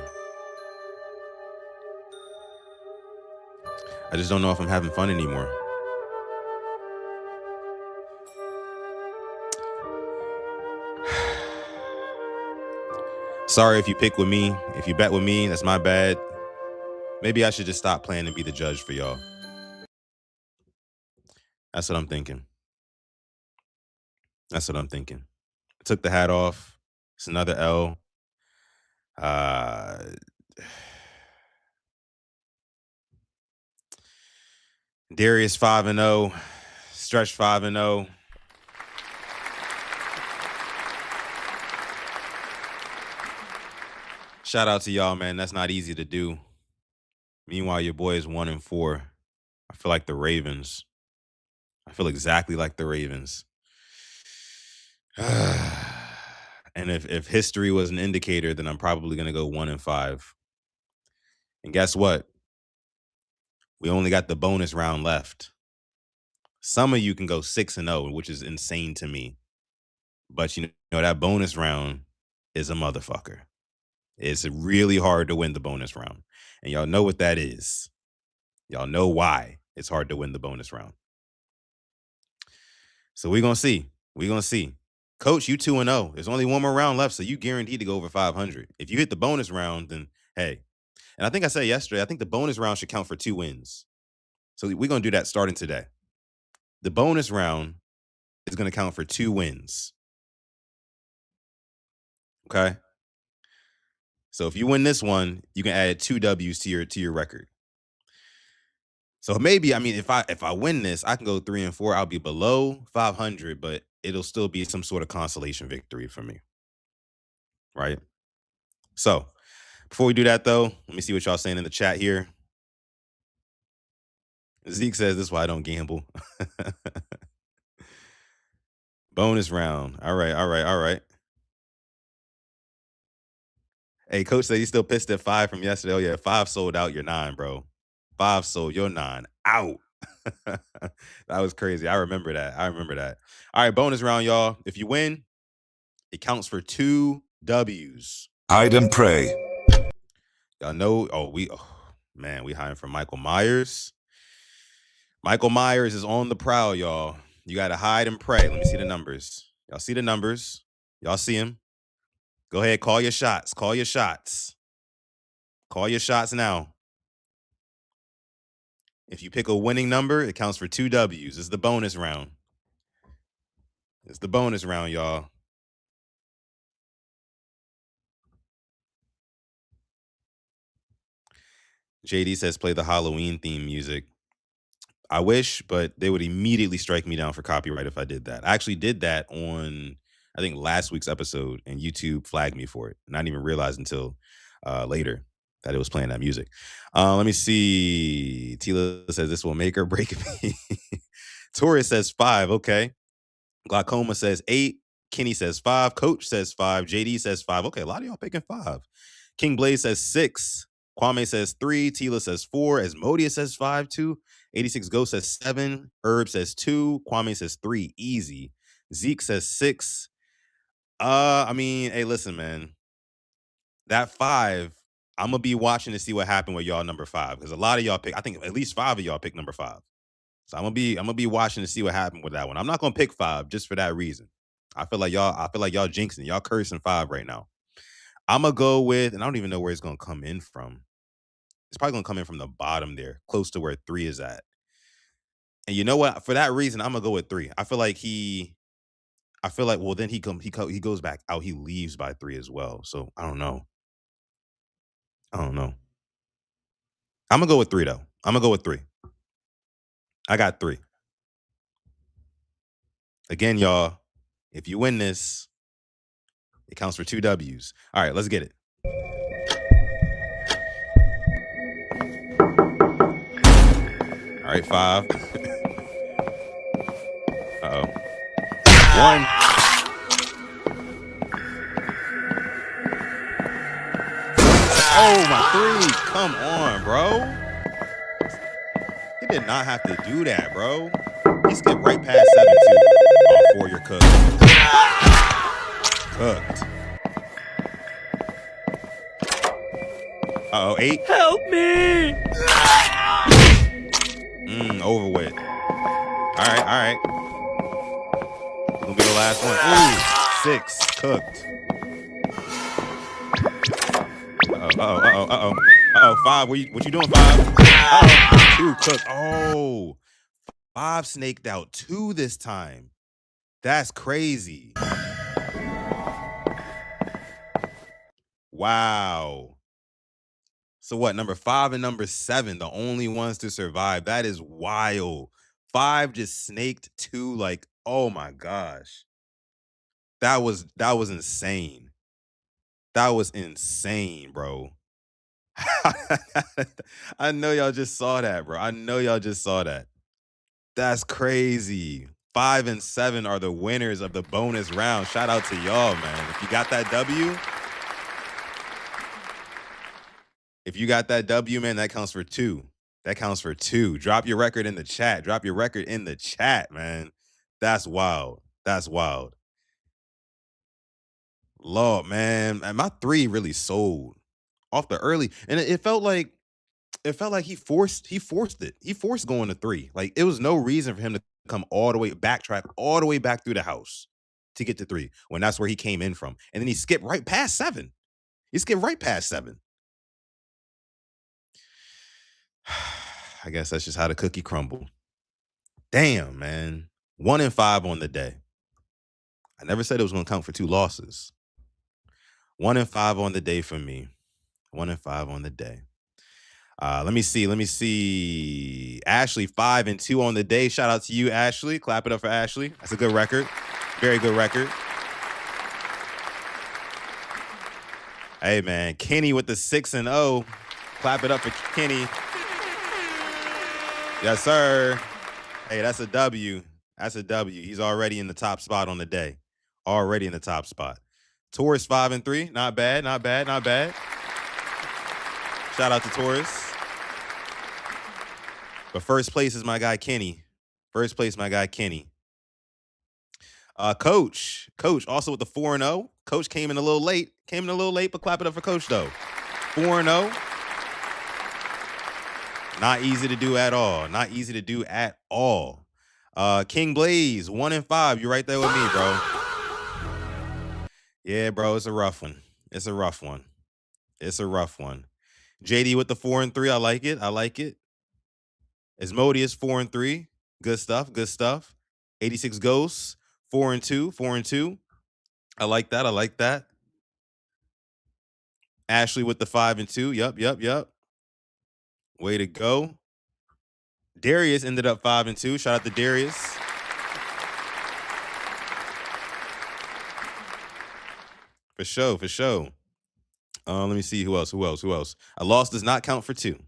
just don't know if I'm having fun anymore. Sorry if you pick with me. If you bet with me, that's my bad. Maybe I should just stop playing and be the judge for y'all. That's what I'm thinking. I took the hat off. It's another L. Darius 5-0. Stretch 5-0. Shout out to y'all, man. That's not easy to do. Meanwhile, your boy is 1-4. I feel like the Ravens. I feel exactly like the Ravens. And if history was an indicator, then I'm probably gonna go 1-5. And guess what? We only got the bonus round left. Some of you can go 6-0, which is insane to me. But you know that bonus round is a motherfucker. It's really hard to win the bonus round. And y'all know what that is. Y'all know why it's hard to win the bonus round. So we're going to see. We're going to see. Coach, you 2-0. There's only one more round left, so you guaranteed to go over 500. If you hit the bonus round, then hey. And I think I said yesterday, I think the bonus round should count for 2 wins. So we're going to do that starting today. The bonus round is going to count for 2 wins. Okay? So if you win this one, you can add 2 W's to your record. So maybe, I mean, if I win this, I can go 3-4. I'll be below 500, but it'll still be some sort of consolation victory for me. Right? So before we do that, though, let me see what y'all saying in the chat here. Zeke says this is why I don't gamble. Bonus round. All right. Hey, coach said he's still pissed at 5 from yesterday. Oh, yeah, 5 sold out. You're 9, bro. 5 sold. You're 9 out. That was crazy. I remember that. All right, bonus round, y'all. If you win, it counts for 2 W's. Hide and pray. Y'all know, man, we hiring for Michael Myers. Michael Myers is on the prowl, y'all. You got to hide and pray. Let me see the numbers. Y'all see the numbers? Y'all see them? Go ahead, call your shots. Call your shots now. If you pick a winning number, it counts for 2 W's. It's the bonus round. Y'all. JD says play the Halloween theme music. I wish, but they would immediately strike me down for copyright if I did that. I actually did that on, I think, last week's episode, and YouTube flagged me for it. Not even realized until later that it was playing that music. Let me see. Tila says this will make or break me. Taurus says 5. Okay. Glaucoma says 8. Kenny says 5. Coach says 5. JD says 5. Okay, a lot of y'all picking 5. King Blaze says 6. Kwame says 3. Tila says 4. Asmodia says 5 too. 86 Ghost says 7. Herb says 2. Kwame says 3. Easy. Zeke says 6. I mean, hey, listen, man. That 5, I'm gonna be watching to see what happened with y'all number 5. Because a lot of y'all pick, I think at least 5 of y'all pick number 5. So I'm gonna be watching to see what happened with that one. I'm not gonna pick 5 just for that reason. I feel like y'all jinxing, y'all cursing 5 right now. I'm gonna go with, and I don't even know where it's gonna come in from. It's probably gonna come in from the bottom there, close to where 3 is at. And you know what? For that reason, I'm gonna go with 3. I feel like well, then he goes back out. He leaves by 3 as well. So I don't know. I'm gonna go with 3 though. I'm gonna go with 3. I got 3. Again, y'all, if you win this, it counts for 2 W's. All right, let's get it. All right, 5. Uh-oh. 1. Oh, my 3. Come on, bro. He did not have to do that, bro. He skipped right past 7, too. Oh, 4, you're cooked. Cooked. Uh-oh, 8. Help me! Over with. All right. Gonna be the last one. Ooh, 6. Cooked. Uh-oh. 5. What you doing, 5? Uh-oh. 2 cooked. Oh. 5 snaked out 2 this time. That's crazy. Wow. So what? Number 5 and number 7, the only ones to survive. That is wild. 5 just snaked 2. Like, oh my gosh. That was insane. That was insane, bro. I know y'all just saw that, bro. I know y'all just saw that. That's crazy. 5 and 7 are the winners of the bonus round. Shout out to y'all, man. If you got that W, man, that counts for 2. That counts for 2. Drop your record in the chat. Drop your record in the chat, man. That's wild. That's wild. Lord, man. And my 3 really sold off the early. And it felt like he forced it. He forced going to 3. Like, it was no reason for him to come backtrack all the way back through the house to get to 3 when that's where he came in from. And then he skipped right past 7. He skipped right past 7. I guess that's just how the cookie crumbled. Damn, man. 1 and 5 on the day. I never said it was going to count for 2 losses. 1 and 5 on the day for me. 1 and 5 on the day. Let me see. Ashley, 5 and 2 on the day. Shout out to you, Ashley. Clap it up for Ashley. That's a good record. Very good record. Hey, man. Kenny with the 6 and 0. Clap it up for Kenny. Yes, sir. Hey, that's a W. That's a W. He's already in the top spot on the day. Already in the top spot. Taurus 5 and 3. Not bad. Not bad. Not bad. Shout out to Taurus. But first place is my guy Kenny. First place, my guy Kenny. Coach also with the 4 and 0. Coach came in a little late, but clap it up for Coach though. 4 and 0. Not easy to do at all. Not easy to do at all. King Blaze 1 and 5. You right there with me, bro. Yeah, bro. It's a rough one. It's a rough one. It's a rough one. JD with the 4 and 3. I like it. I like it. Asmodeus 4 and 3. Good stuff. Good stuff. 86 Ghosts 4 and 2. 4 and 2. I like that. I like that. Ashley with the 5 and 2. Yup. Way to go. Darius ended up 5 and 2. Shout out to Darius. For sure. Let me see who else. A loss does not count for 2.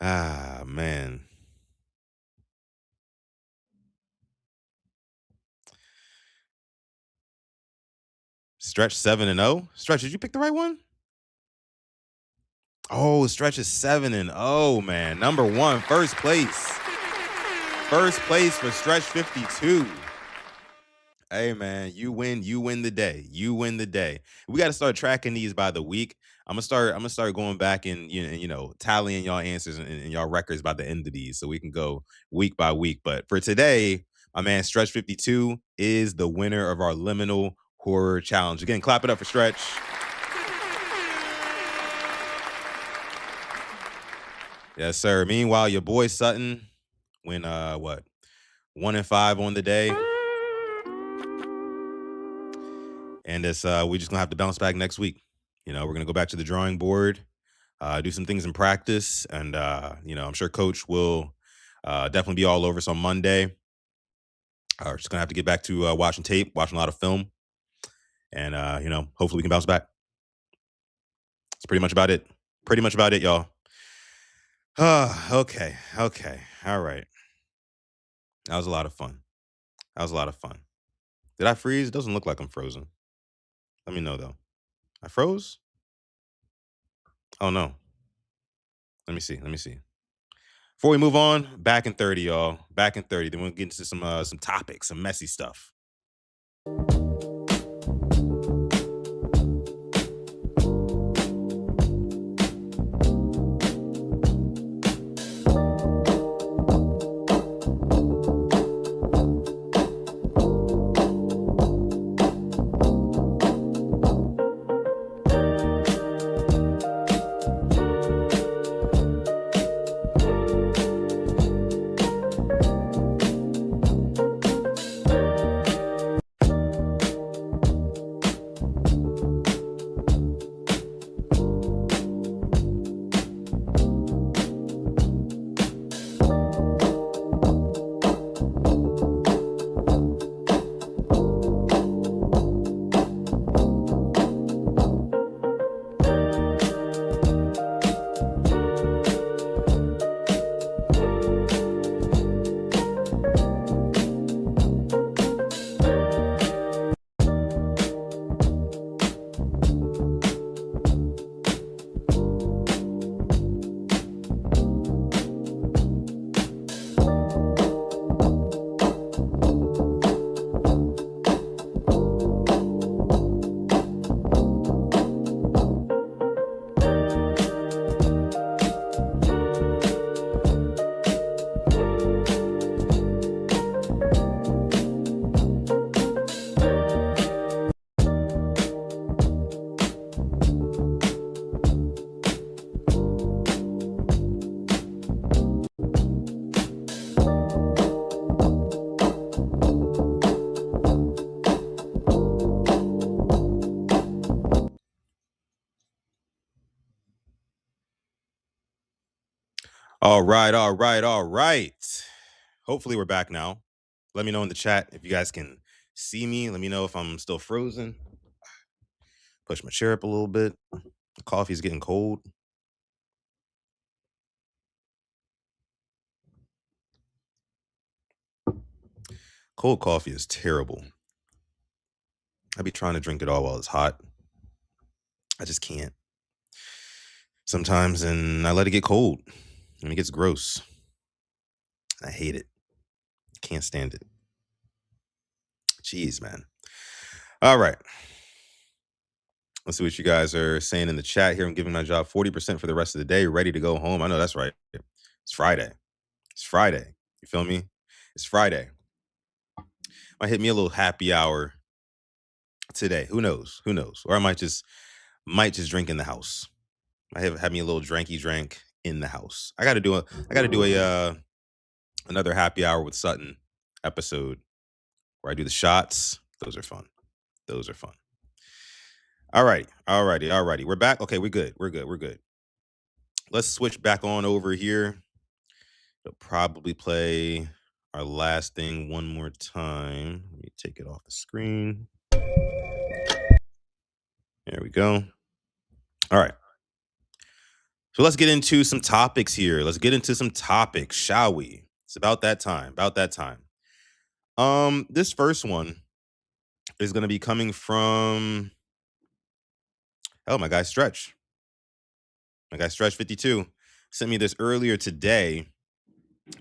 Ah, man. Stretch 7 and 0. Stretch, did you pick the right one? Oh, Stretch is 7 and 0, man. Number 1, first place. First place for Stretch 52. Hey, man, you win the day. You win the day. We got to start tracking these by the week. I'm gonna start going back and tallying y'all answers and y'all records by the end of these, so we can go week by week. But for today, my man Stretch 52 is the winner of our liminal horror challenge. Again, clap it up for Stretch. Yes, sir. Meanwhile, your boy Sutton went 1 and 5 on the day. And it's we just gonna have to bounce back next week. We're gonna go back to the drawing board, do some things in practice, and I'm sure Coach will definitely be all over us on Monday. We're just gonna have to get back to watching tape, watching a lot of film, and hopefully we can bounce back. That's pretty much about it. Y'all. Okay. All right. That was a lot of fun. Did I freeze? It doesn't look like I'm frozen. Let me know, though. I froze? Oh, no. Let me see. Before we move on, back in 30, y'all. Back in 30. Then we'll get into some topics, some messy stuff. All right, all right, all right. Hopefully we're back now. Let me know in the chat if you guys can see me. Let me know if I'm still frozen. Push my chair up a little bit. The coffee's getting cold. Cold coffee is terrible. I be trying to drink it all while it's hot. I just can't. Sometimes, and I let it get cold, and it gets gross. I hate it. Can't stand it. Jeez, man. All right. Let's see what you guys are saying in the chat here. I'm giving my job 40% for the rest of the day. Ready to go home. I know that's right. It's Friday. It's Friday. You feel me? It's Friday. Might hit me a little happy hour today. Who knows? Who knows? Or I might just drink in the house. I have me a little dranky drank in the house. I gotta do a another happy hour with Sutton episode where I do the shots. Those are fun. Those are fun. Alrighty. We're back. Okay, we're good. Let's switch back on over here. It'll probably play our last thing one more time. Let me take it off the screen. There we go. All right. So let's get into some topics here. Let's get into some topics, shall we? It's about that time. This first one is going to be coming from my guy Stretch. My guy Stretch 52 sent me this earlier today,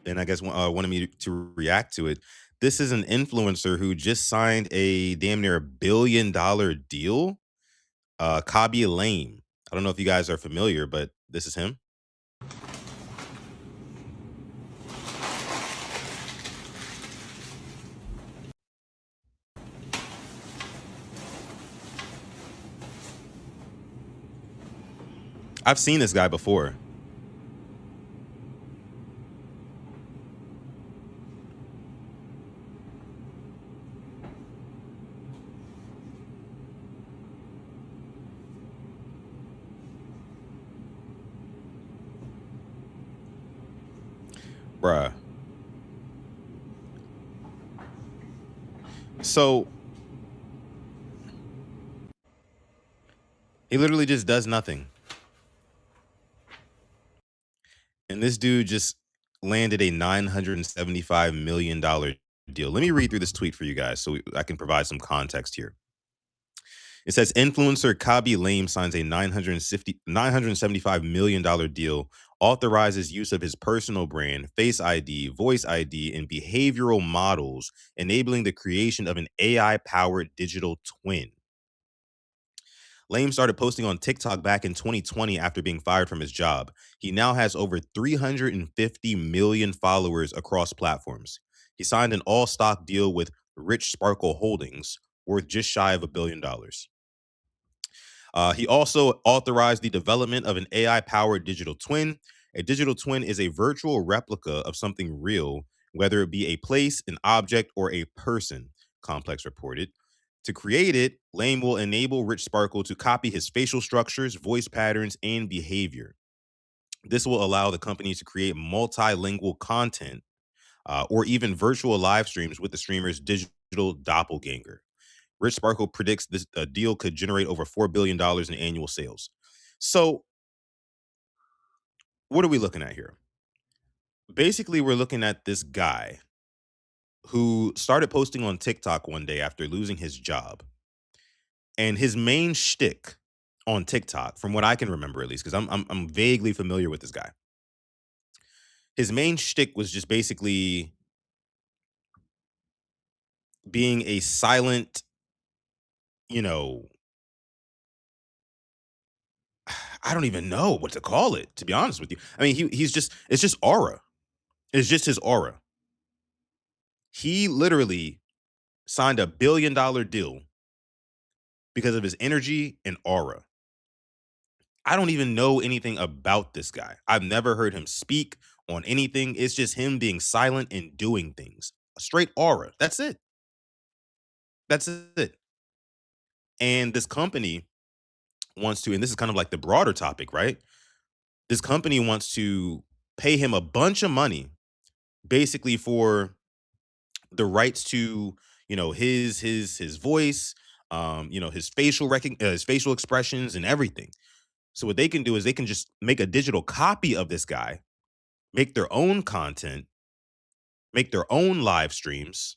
and I guess wanted me to react to it. This is an influencer who just signed a damn near $1 billion deal. Kabi Lame. I don't know if you guys are familiar, but this is him. I've seen this guy before. Bruh. So he literally just does nothing. And this dude just landed a $975 million deal. Let me read through this tweet for you guys so I can provide some context here. It says influencer Kabi Lame signs a $975 million deal, authorizes use of his personal brand, Face ID, Voice ID, and behavioral models, enabling the creation of an AI-powered digital twin. Lame started posting on TikTok back in 2020 after being fired from his job. He now has over 350 million followers across platforms. He signed an all-stock deal with Rich Sparkle Holdings, worth just shy of $1 billion. He also authorized the development of an AI-powered digital twin. A digital twin is a virtual replica of something real, whether it be a place, an object, or a person, Complex reported. To create it, Lame will enable Rich Sparkle to copy his facial structures, voice patterns, and behavior. This will allow the company to create multilingual content or even virtual live streams with the streamer's digital doppelganger. Rich Sparkle predicts this deal could generate over $4 billion in annual sales. So what are we looking at here? Basically, we're looking at this guy who started posting on TikTok one day after losing his job. And his main shtick on TikTok, from what I can remember at least, because I'm vaguely familiar with this guy. His main shtick was just basically being a silent, I don't even know what to call it, to be honest with you. I mean, it's just aura. It's just his aura. He literally signed a $1 billion deal because of his energy and aura. I don't even know anything about this guy. I've never heard him speak on anything. It's just him being silent and doing things. A straight aura. That's it. That's it. And this company wants to, and this is kind of like the broader topic, right? This company wants to pay him a bunch of money basically for the rights to, his voice, his his facial expressions and everything. So what they can do is they can just make a digital copy of this guy, make their own content, make their own live streams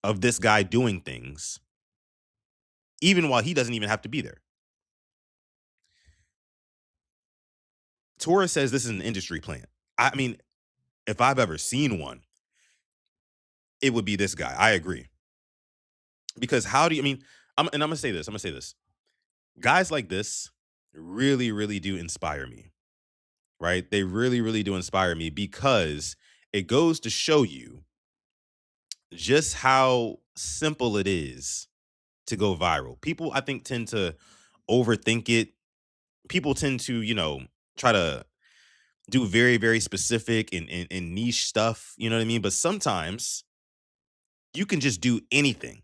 of this guy doing things, even while he doesn't even have to be there. Torres says this is an industry plant. I mean, if I've ever seen one, it would be this guy. I agree. Because how do you, I mean, and I'm gonna say this, guys like this really, really do inspire me, right? They really, really do inspire me because it goes to show you just how simple it is to go viral. People, I think, tend to overthink it. People tend to, try to do very, very specific and niche stuff. You know what I mean? But sometimes you can just do anything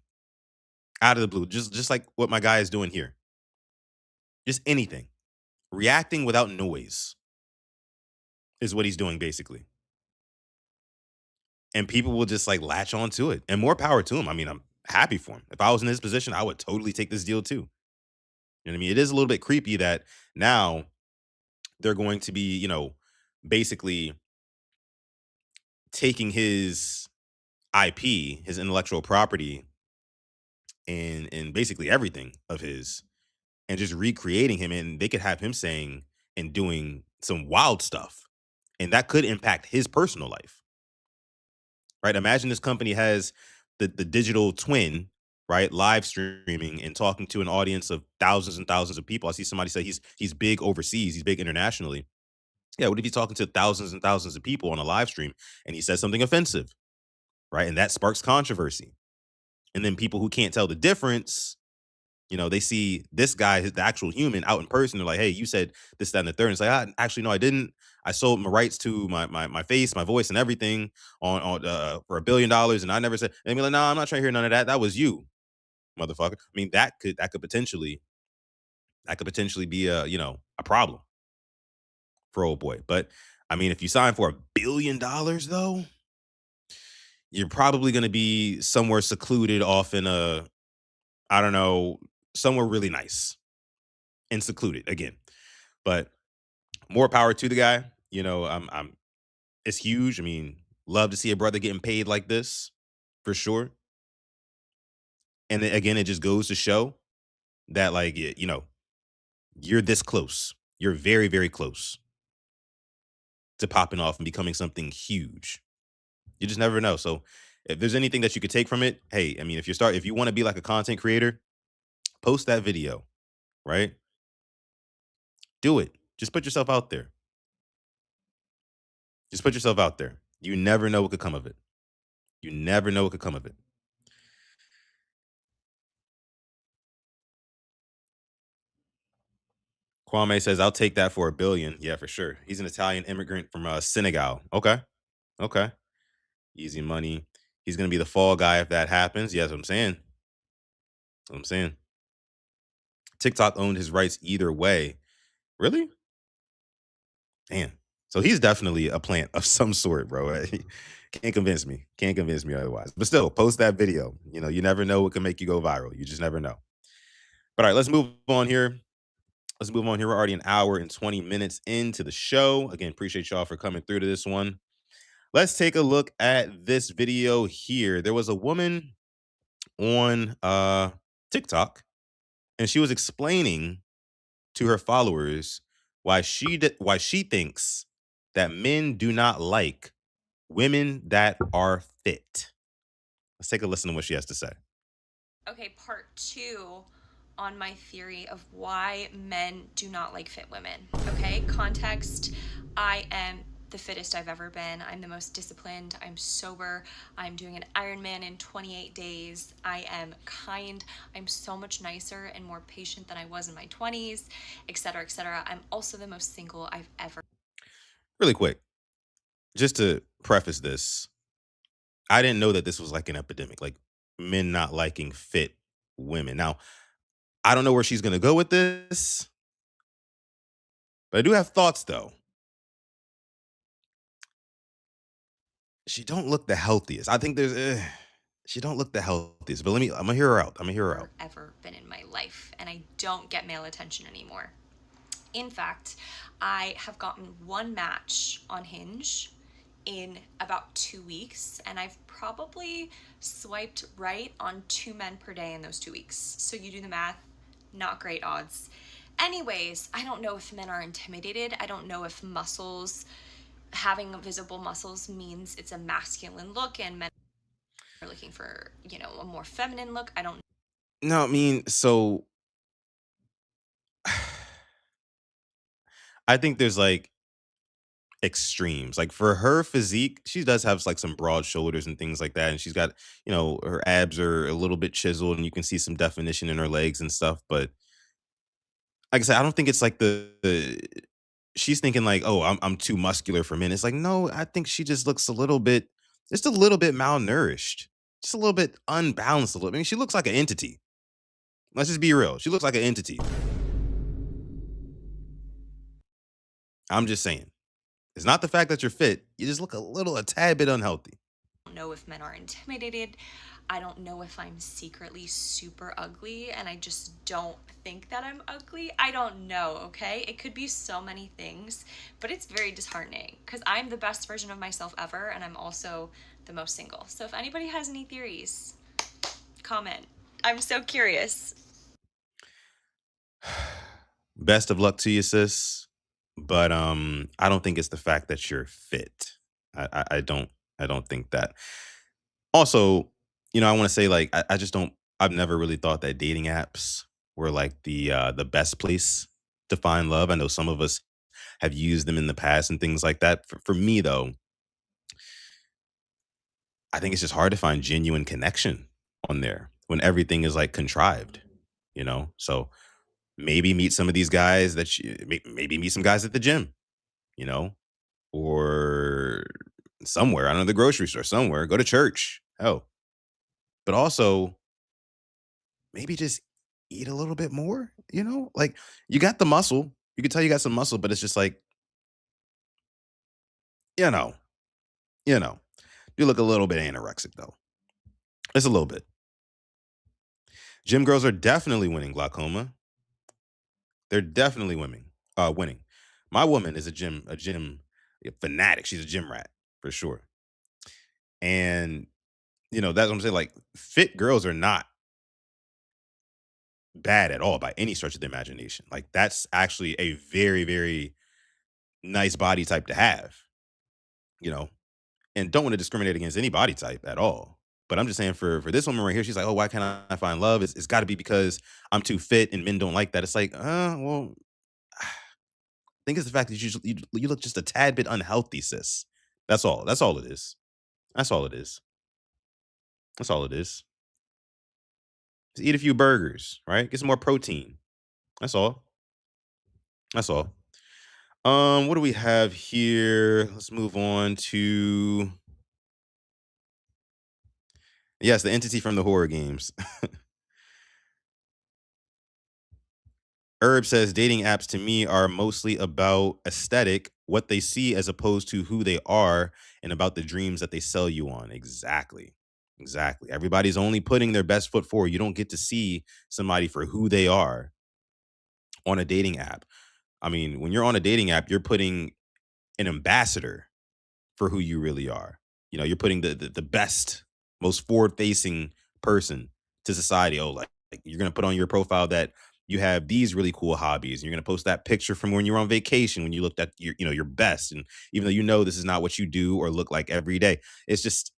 out of the blue, just like what my guy is doing here. Just anything. Reacting without noise is what he's doing basically. And people will just like latch on to it. And more power to him. I mean, I'm happy for him. If I was in his position, I would totally take this deal too. You know what I mean? It is a little bit creepy that now they're going to be, basically taking his IP, his intellectual property, and basically everything of his, and just recreating him. And they could have him saying and doing some wild stuff. And that could impact his personal life. Right? Imagine this company has the digital twin, right? Live streaming and talking to an audience of thousands and thousands of people. I see somebody say he's big overseas, he's big internationally. Yeah, what if he's talking to thousands and thousands of people on a live stream and he says something offensive, right? And that sparks controversy. And then people who can't tell the difference, they see this guy, the actual human, out in person. They're like, "Hey, you said this, that, and the third." And it's like, actually, no, I didn't. I sold my rights to my face, my voice, and everything on for $1 billion, and I never said. And they be like, "No, I'm not trying to hear none of that. That was you, motherfucker." I mean, that could potentially be a problem for old boy. But I mean, if you sign for $1 billion, though, you're probably going to be somewhere secluded off in I don't know, somewhere really nice and secluded again. But more power to the guy. I'm it's huge. I mean, love to see a brother getting paid like this for sure. And then, again, it just goes to show that like you're this close. You're very, very close to popping off and becoming something huge. You just never know. So if there's anything that you could take from it, hey, I mean, if you want to be like a content creator, post that video, right? Do it. Just put yourself out there. Just put yourself out there. You never know what could come of it. You never know what could come of it. Kwame says, "I'll take that for $1 billion." Yeah, for sure. He's an Italian immigrant from Senegal. Okay, okay, easy money. He's gonna be the fall guy if that happens. Yeah, that's what I'm saying. That's what I'm saying. TikTok owned his rights either way. Really? Damn. So he's definitely a plant of some sort, bro. Can't convince me. Can't convince me otherwise. But still, post that video. You never know what can make you go viral. You just never know. But all right, let's move on here. Let's move on here. We're already an hour and 20 minutes into the show. Again, appreciate y'all for coming through to this one. Let's take a look at this video here. There was a woman on TikTok, and she was explaining to her followers why she thinks that men do not like women that are fit. Let's take a listen to what she has to say. Okay, part 2 on my theory of why men do not like fit women. Okay, context: I am the fittest I've ever been. I'm the most disciplined. I'm sober. I'm doing an Ironman in 28 days. I am kind. I'm so much nicer and more patient than I was in my 20s, etc., etc. I'm also the most single I've ever. Really quick, just to preface this, I didn't know that this was like an epidemic, like men not liking fit women. Now, I don't know where she's going to go with this, but I do have thoughts though. she don't look the healthiest. I think she don't look the healthiest. But I'm gonna hear her out. I'm gonna hear her out. Ever been in my life, and I don't get male attention anymore. In fact, I have gotten one match on Hinge in about 2 weeks, and I've probably swiped right on 2 men per day in those 2 weeks. So you do the math, not great odds. Anyways, I don't know if men are intimidated. I don't know if having visible muscles means it's a masculine look and men are looking for, a more feminine look. I don't. No, I mean, so I think there's like extremes. Like for her physique, she does have like some broad shoulders and things like that. And she's got, her abs are a little bit chiseled and you can see some definition in her legs and stuff. But like I said, I don't think it's like she's thinking like, oh, I'm too muscular for men. It's like, no, I think she just looks just a little bit malnourished, just a little bit unbalanced. I mean, she looks like an entity. Let's just be real. She looks like an entity. I'm just saying. It's not the fact that you're fit. You just look a tad bit unhealthy. I don't know if men are intimidated. I don't know if I'm secretly super ugly and I just don't think that I'm ugly. I don't know, okay? It could be so many things, but it's very disheartening because I'm the best version of myself ever and I'm also the most single. So if anybody has any theories, comment. I'm so curious. Best of luck to you, sis. But I don't think it's the fact that you're fit. I don't think that. Also, I want to say like I just don't. I've never really thought that dating apps were like the best place to find love. I know some of us have used them in the past and things like that. For me though, I think it's just hard to find genuine connection on there when everything is like contrived. So maybe meet some of these guys maybe meet some guys at the gym, you know, or somewhere, I don't know, the grocery store, somewhere, go to church. Hell. But also maybe just eat a little bit more. Like you got the muscle. You can tell you got some muscle, but it's just like, you know, you know. You look a little bit anorexic though. It's a little bit. Gym girls are definitely winning glaucoma. They're definitely winning. My woman is a gym fanatic. She's a gym rat for sure. And that's what I'm saying. Like fit girls are not bad at all by any stretch of the imagination. Like that's actually a very, very nice body type to have, you know, and don't want to discriminate against any body type at all. But I'm just saying for this woman right here, she's like, oh, why can't I find love? It's got to be because I'm too fit and men don't like that. It's like, well, I think it's the fact that you look just a tad bit unhealthy, sis. That's all. That's all it is. That's all it is. That's all it is. Just eat a few burgers, right? Get some more protein. That's all. That's all. What do we have here? Let's move on to yes, the entity from the horror games. Herb says dating apps to me are mostly about aesthetic, what they see as opposed to who they are, and about the dreams that they sell you on. Exactly. Exactly. Everybody's only putting their best foot forward. You don't get to see somebody for who they are on a dating app. I mean, when you're on a dating app, you're putting an ambassador for who you really are. You're putting the best, most forward facing person to society. Oh, like you're gonna put on your profile that you have these really cool hobbies. And you're gonna post that picture from when you were on vacation, when you looked at your best. And even though this is not what you do or look like every day, it's just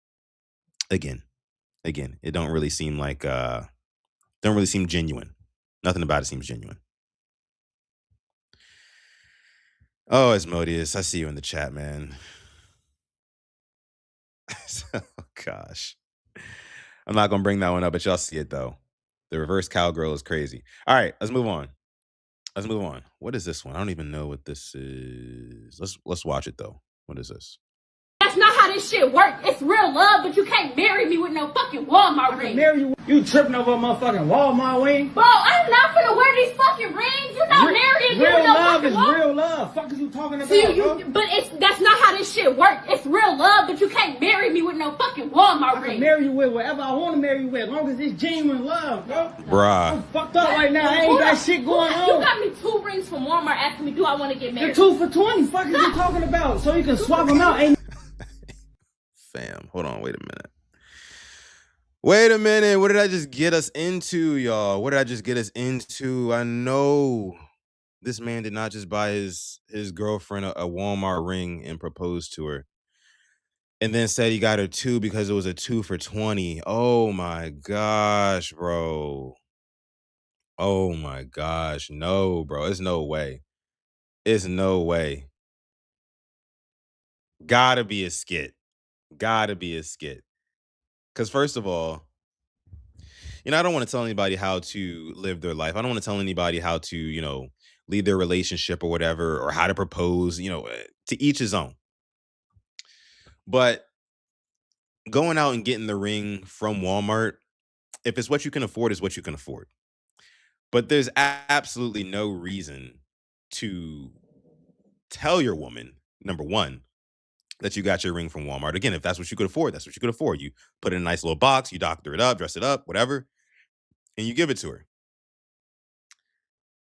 again, it don't really seem genuine. Nothing about it seems genuine. Oh, Asmodeus, I see you in the chat, man. Oh gosh. I'm not gonna bring that one up, but y'all see it though. The reverse cowgirl is crazy. All right, let's move on. Let's move on. What is this one? I don't even know what this is. Let's watch it though. What is this? That's not how this shit work. It's real love, but you can't marry me with no fucking Walmart ring. Marry you? You tripping over a motherfucking Walmart ring? Bro, I'm not gonna wear these fucking rings. You're not marrying me with no fucking Walmart. Real love. Fuck is you talking about? See, but that's not how this shit work. It's real love, but you can't marry me with no fucking Walmart ring. I can marry you with whatever I want to marry you with, as long as it's genuine love, bro. Bruh. I'm fucked up right now. I ain't got shit going on. You got me 2 rings from Walmart asking me, do I want to get married? The 2 for $20. Fuck is you talking about? So you can swap them out. Ain't Fam, hold on, wait a minute. Wait a minute, what did I just get us into, y'all? What did I just get us into? I know this man did not just buy his girlfriend a Walmart ring and propose to her. And then said he got her 2 because it was a 2 for $20. Oh my gosh, bro. Oh my gosh. No, bro. It's no way. It's no way. Gotta be a skit. Gotta be a skit. Because first of all, I don't want to tell anybody how to live their life. I don't want to tell anybody how to, lead their relationship or whatever, or how to propose, to each his own. But going out and getting the ring from Walmart, if it's what you can afford, is what you can afford. But there's absolutely no reason to tell your woman, number one, that you got your ring from Walmart. Again, if that's what you could afford, that's what you could afford. You put it in a nice little box, you doctor it up, dress it up, whatever, and you give it to her.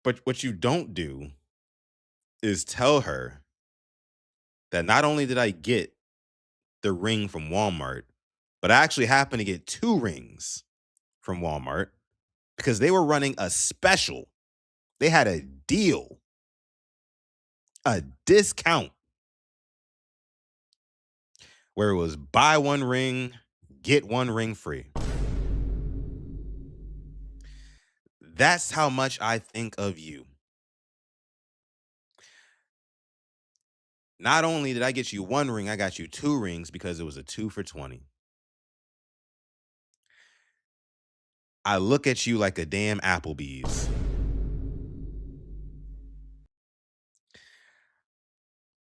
But what you don't do is tell her that not only did I get the ring from Walmart, but I actually happened to get 2 rings from Walmart because they were running a special. They had a deal, a discount, where it was buy 1 ring, get 1 ring free. That's how much I think of you. Not only did I get you 1 ring, I got you 2 rings because it was a 2 for $20. I look at you like a damn Applebee's.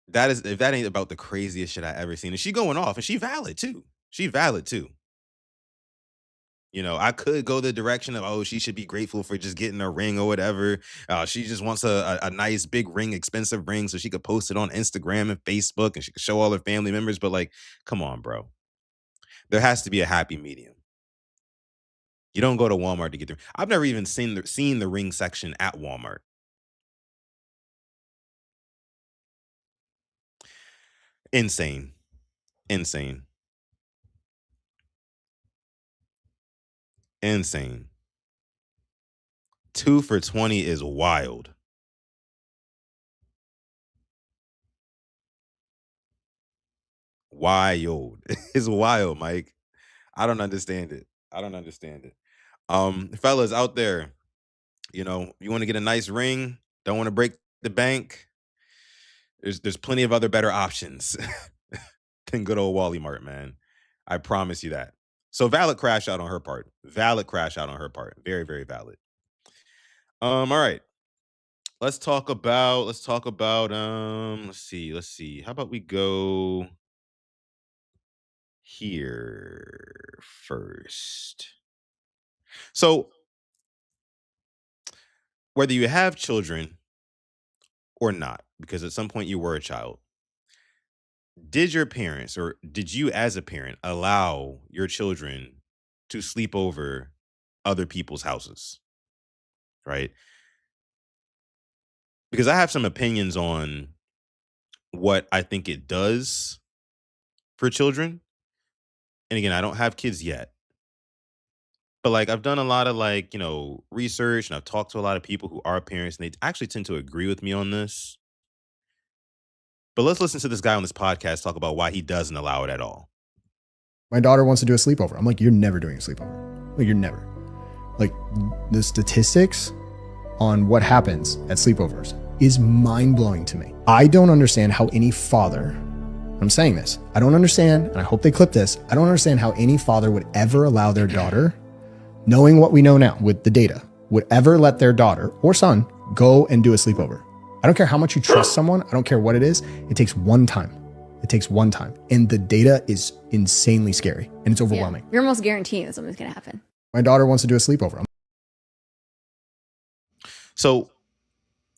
If that ain't about the craziest shit I ever seen. And she going off, and she valid too. I could go the direction of, she should be grateful for just getting a ring or whatever. She just wants a nice big ring, expensive ring, so she could post it on Instagram and Facebook, and she could show all her family members. But like, come on, bro. There has to be a happy medium. You don't go to Walmart to get the. I've never even seen the ring section at Walmart. Insane. 2 for $20 is wild. Wild. It's wild, Mike. I don't understand it. Fellas out there, you want to get a nice ring, don't want to break the bank. There's plenty of other better options than good old Wally Mart, man. I promise you that. So valid crash out on her part. Very, very valid. All right. Let's talk about let's see. How about we go here first? So whether you have children or not, because at some point you were a child, did your parents, or did you as a parent, allow your children to sleep over other people's houses? Right? Because I have some opinions on what I think it does for children. And again, I don't have kids yet. But like, I've done a lot of research, and I've talked to a lot of people who are parents, and they actually tend to agree with me on this. But let's listen to this guy on this podcast talk about why he doesn't allow it at all. My daughter wants to do a sleepover. I'm like, you're never doing a sleepover. Like, you're never. Like, the statistics on what happens at sleepovers is mind-blowing to me. I don't understand how any father, I'm saying this, I don't understand, and I hope they clip this, I don't understand how any father would ever allow their daughter, knowing what we know now with the data, would ever let their daughter or son go and do a sleepover. I don't care how much you trust someone. I don't care what it is. It takes one time. It takes one time. And the data is insanely scary and it's overwhelming. Yeah. You're almost guaranteeing that something's going to happen. My daughter wants to do a sleepover. So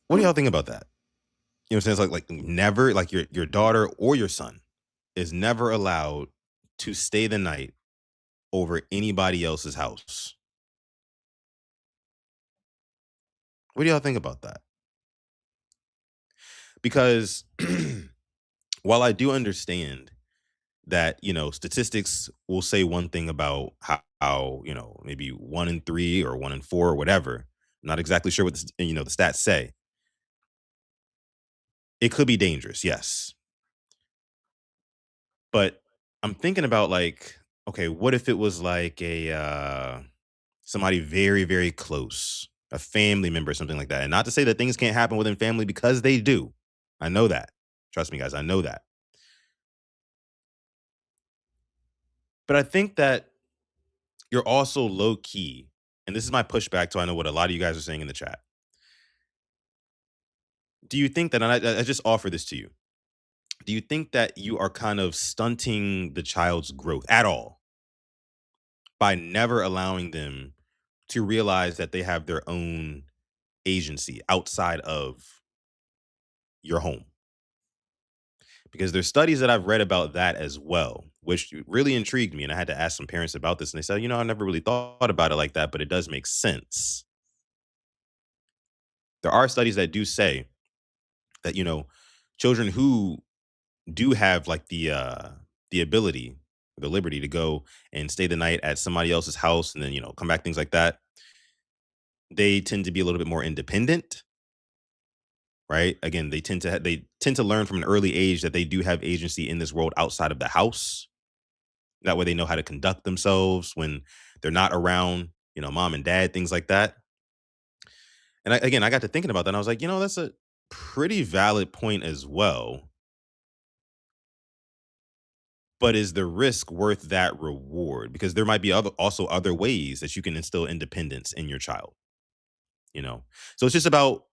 what do y'all think about that? You know what I'm saying? It's like never, like your daughter or your son is never allowed to stay the night over anybody else's house. What do y'all think about that? Because while I do understand that, statistics will say one thing about how, maybe 1 in 3 or 1 in 4 or whatever. I'm not exactly sure what the stats say. It could be dangerous, yes. But I'm thinking about okay, what if it was like somebody very, very close, a family member, something like that. And not to say that things can't happen within family, because they do. I know that. Trust me, guys, I know that. But I think that you're also low key, and this is my pushback to I know what a lot of you guys are saying in the chat. Do you think that, and I just offer this to you, do you think that you are kind of stunting the child's growth at all by never allowing them to realize that they have their own agency outside of your home? Because there's studies that I've read about that as well, which really intrigued me. And I had to ask some parents about this. And they said, I never really thought about it like that, but it does make sense. There are studies that do say that, children who do have the ability, the liberty to go and stay the night at somebody else's house and then, come back, things like that, they tend to be a little bit more independent. Right. Again, they tend to learn from an early age that they do have agency in this world outside of the house. That way they know how to conduct themselves when they're not around, mom and dad, things like that. And I got to thinking about that. And I was like, that's a pretty valid point as well. But is the risk worth that reward? Because there might be also other ways that you can instill independence in your child. So it's just about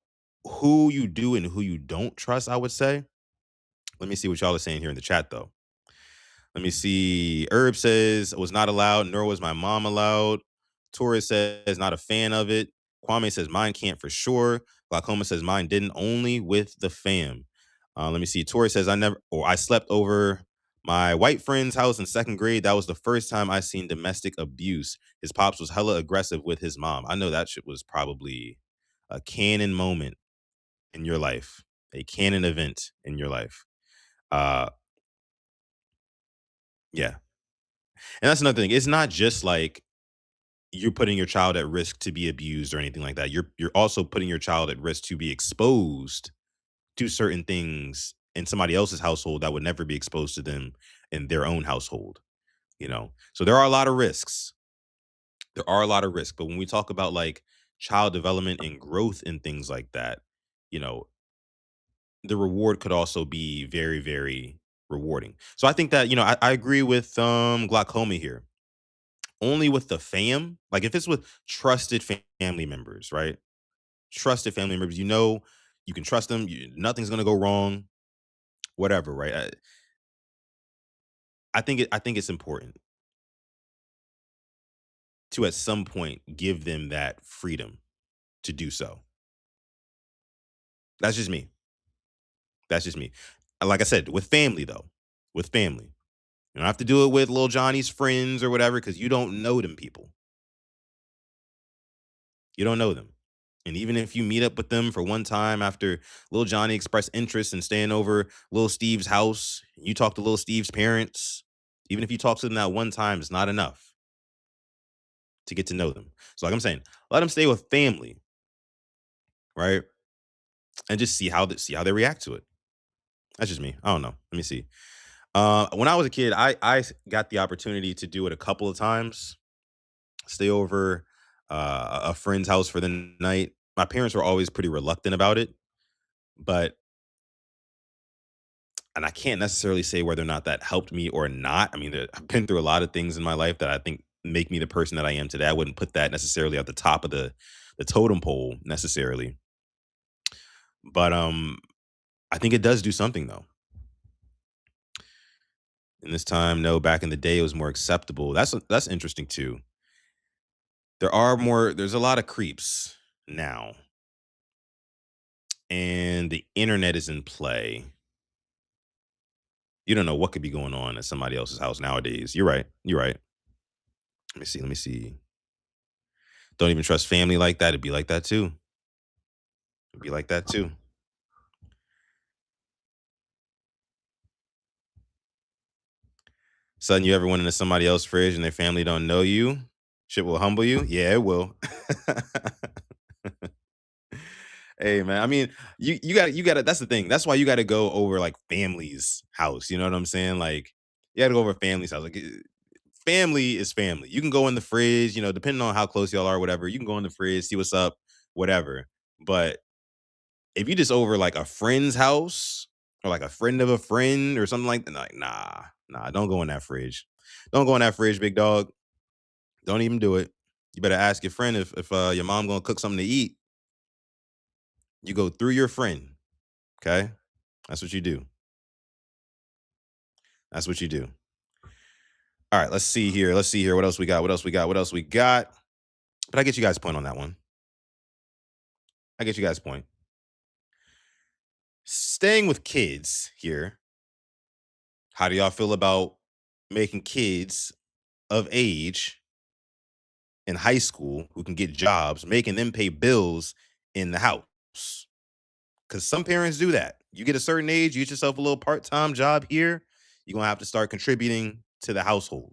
who you do and who you don't trust, I would say. Let me see what y'all are saying here in the chat, though. Let me see. Herb says, was not allowed, nor was my mom allowed. Torres says, not a fan of it. Kwame says, mine can't for sure. Glaucoma says, mine didn't, only with the fam. Let me see. Torres says, I slept over my white friend's house in 2nd grade. That was the first time I seen domestic abuse. His pops was hella aggressive with his mom. I know that shit was probably a canon moment in your life, a canon event in your life. Yeah. And that's another thing. It's not just like you're putting your child at risk to be abused or anything like that. You're also putting your child at risk to be exposed to certain things in somebody else's household that would never be exposed to them in their own household. So there are a lot of risks. There are a lot of risks. But when we talk about child development and growth and things like that, the reward could also be very, very rewarding. So I think that, I agree with Glaucoma here. Only with the fam, like if it's with trusted family members, right? Trusted family members, you can trust them. Nothing's gonna go wrong, whatever, right? I think it's important to at some point give them that freedom to do so. That's just me. That's just me. Like I said, with family though, with family, you don't have to do it with little Johnny's friends or whatever because you don't know them people. You don't know them. And even if you meet up with them for one time after Lil Johnny expressed interest in staying over Lil Steve's house, you talk to Lil Steve's parents, even if you talk to them that one time, it's not enough to get to know them. So like I'm saying, let them stay with family, right? And just see how they react to it. That's just me. I don't know. Let me see. When I was a kid, I got the opportunity to do it a couple of times. Stay over a friend's house for the night. My parents were always pretty reluctant about it, and I can't necessarily say whether or not that helped me or not. I mean, I've been through a lot of things in my life that I think make me the person that I am today. I wouldn't put that necessarily at the top of the totem pole necessarily, but I think it does do something though. In this time, no, back in the day, it was more acceptable. That's interesting too. There's a lot of creeps now, and the internet is in play. You don't know what could be going on at somebody else's house nowadays. You're right. You're right. Let me see. Don't even trust family like that. It'd be like that too. It'd be like that too. Sudden, you ever went into somebody else's fridge and their family don't know you? Shit will humble you. Yeah, it will. Hey man, I mean, you got to. That's the thing. That's why you got to go over like family's house. You know what I'm saying? Like you got to go over family's house. Like family is family. You can go in the fridge. You know, depending on how close y'all are, whatever. You can go in the fridge, see what's up, whatever. But if you just over like a friend's house or like a friend of a friend or something like that, like nah, don't go in that fridge. Don't go in that fridge, big dog. Don't even do it. You better ask your friend if your mom gonna cook something to eat. You go through your friend. Okay, that's what you do. That's what you do. All right, let's see here. Let's see here. What else we got? What else we got? What else we got? But I get you guys' point on that one. I get you guys' point. Staying with kids here. How do y'all feel about making kids of age in high school who can get jobs, making them pay bills in the house? Because some parents do that. You get a certain age, you get yourself a little part-time job here, you're gonna have to start contributing to the household.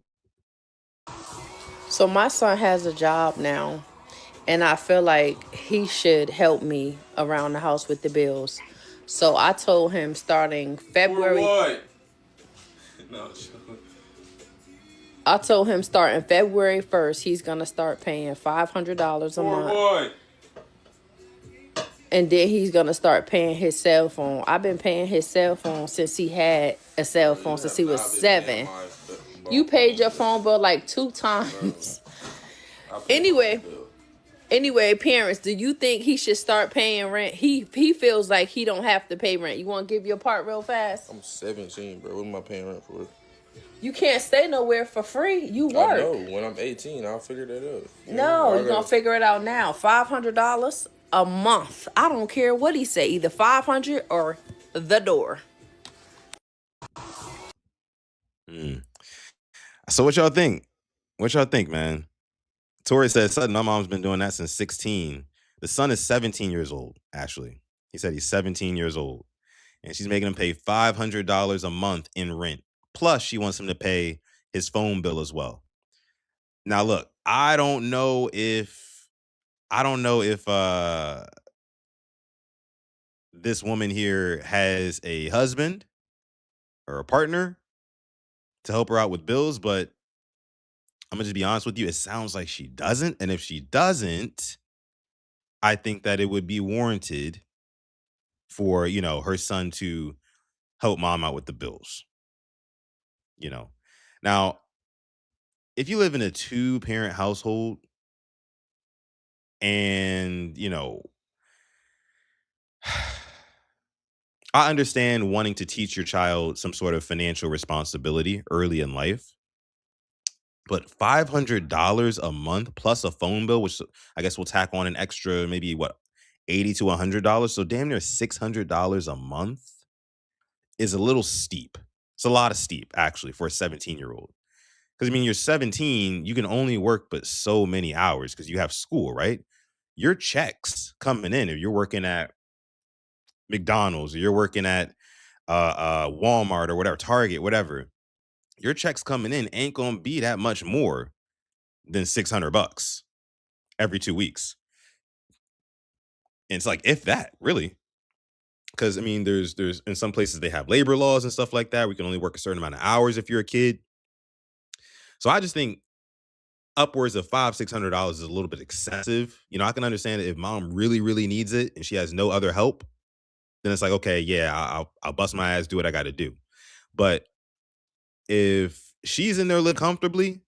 So my son has a job now, and I feel like he should help me around the house with the bills. So I told him starting February. I told him starting February 1st, he's gonna start paying $500 a month. And then he's gonna start paying his cell phone. I've been paying his cell phone since he had a cell phone since he was 7. You paid your phone bill like 2 times. Anyway, parents, do you think he should start paying rent? He feels like he don't have to pay rent. You want to give your part real fast? I'm 17, bro. What am I paying rent for? You can't stay nowhere for free. You work. I know. When I'm 18, I'll figure that out. No, you're going to figure it out now. $500 a month. I don't care what he say. Either $500 or the door. So what y'all think? What y'all think, man? Tori said, Sutton, my mom's been doing that since 16. The son is 17 years old, actually. He said he's 17 years old. And she's making him pay $500 a month in rent. Plus, she wants him to pay his phone bill as well. Now, look, I don't know if this woman here has a husband or a partner to help her out with bills, but I'm gonna just be honest with you. It sounds like she doesn't. And if she doesn't, I think that it would be warranted for, her son to help mom out with the bills. Now, if you live in a 2-parent household and, I understand wanting to teach your child some sort of financial responsibility early in life. But $500 a month plus a phone bill, which I guess we'll tack on an extra maybe $80 to $100. So damn near $600 a month is a little steep. It's a lot of steep, actually, for a 17-year-old. Because, I mean, you're 17, you can only work but so many hours because you have school, right? Your checks coming in, if you're working at McDonald's or you're working at Walmart or whatever, Target, whatever, your checks coming in ain't going to be that much more than $600 every 2 weeks. And it's like, if that, really. Because, I mean, there's in some places they have labor laws and stuff like that. We can only work a certain amount of hours if you're a kid. So I just think upwards of $500-$600 is a little bit excessive. I can understand it if mom really, really needs it and she has no other help. Then it's like, okay, yeah, I'll bust my ass, do what I got to do. But if she's in there living comfortably,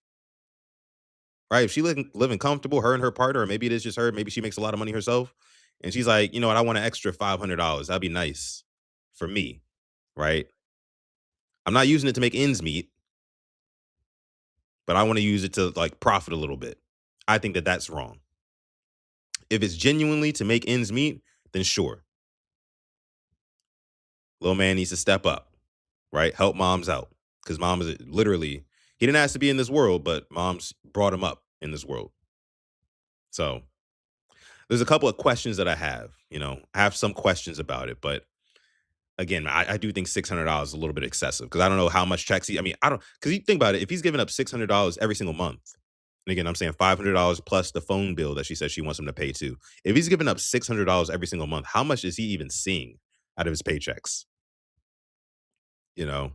right? If she living comfortable, her and her partner, or maybe it is just her, maybe she makes a lot of money herself, and she's like, you know what, I want an extra $500. That'd be nice for me, right? I'm not using it to make ends meet. but I want to use it to like profit a little bit. I think that that's wrong. If it's genuinely to make ends meet, then sure. Little man needs to step up, right? Help moms out. Because mom is literally, he didn't ask to be in this world, but moms brought him up in this world. So there's a couple of questions that I have. I have some questions about it, but again, I do think $600 is a little bit excessive because I don't know how much checks I don't, because you think about it, if he's giving up $600 every single month, and again, I'm saying $500 plus the phone bill that she says she wants him to pay too. If he's giving up $600 every single month, how much is he even seeing out of his paychecks? You know,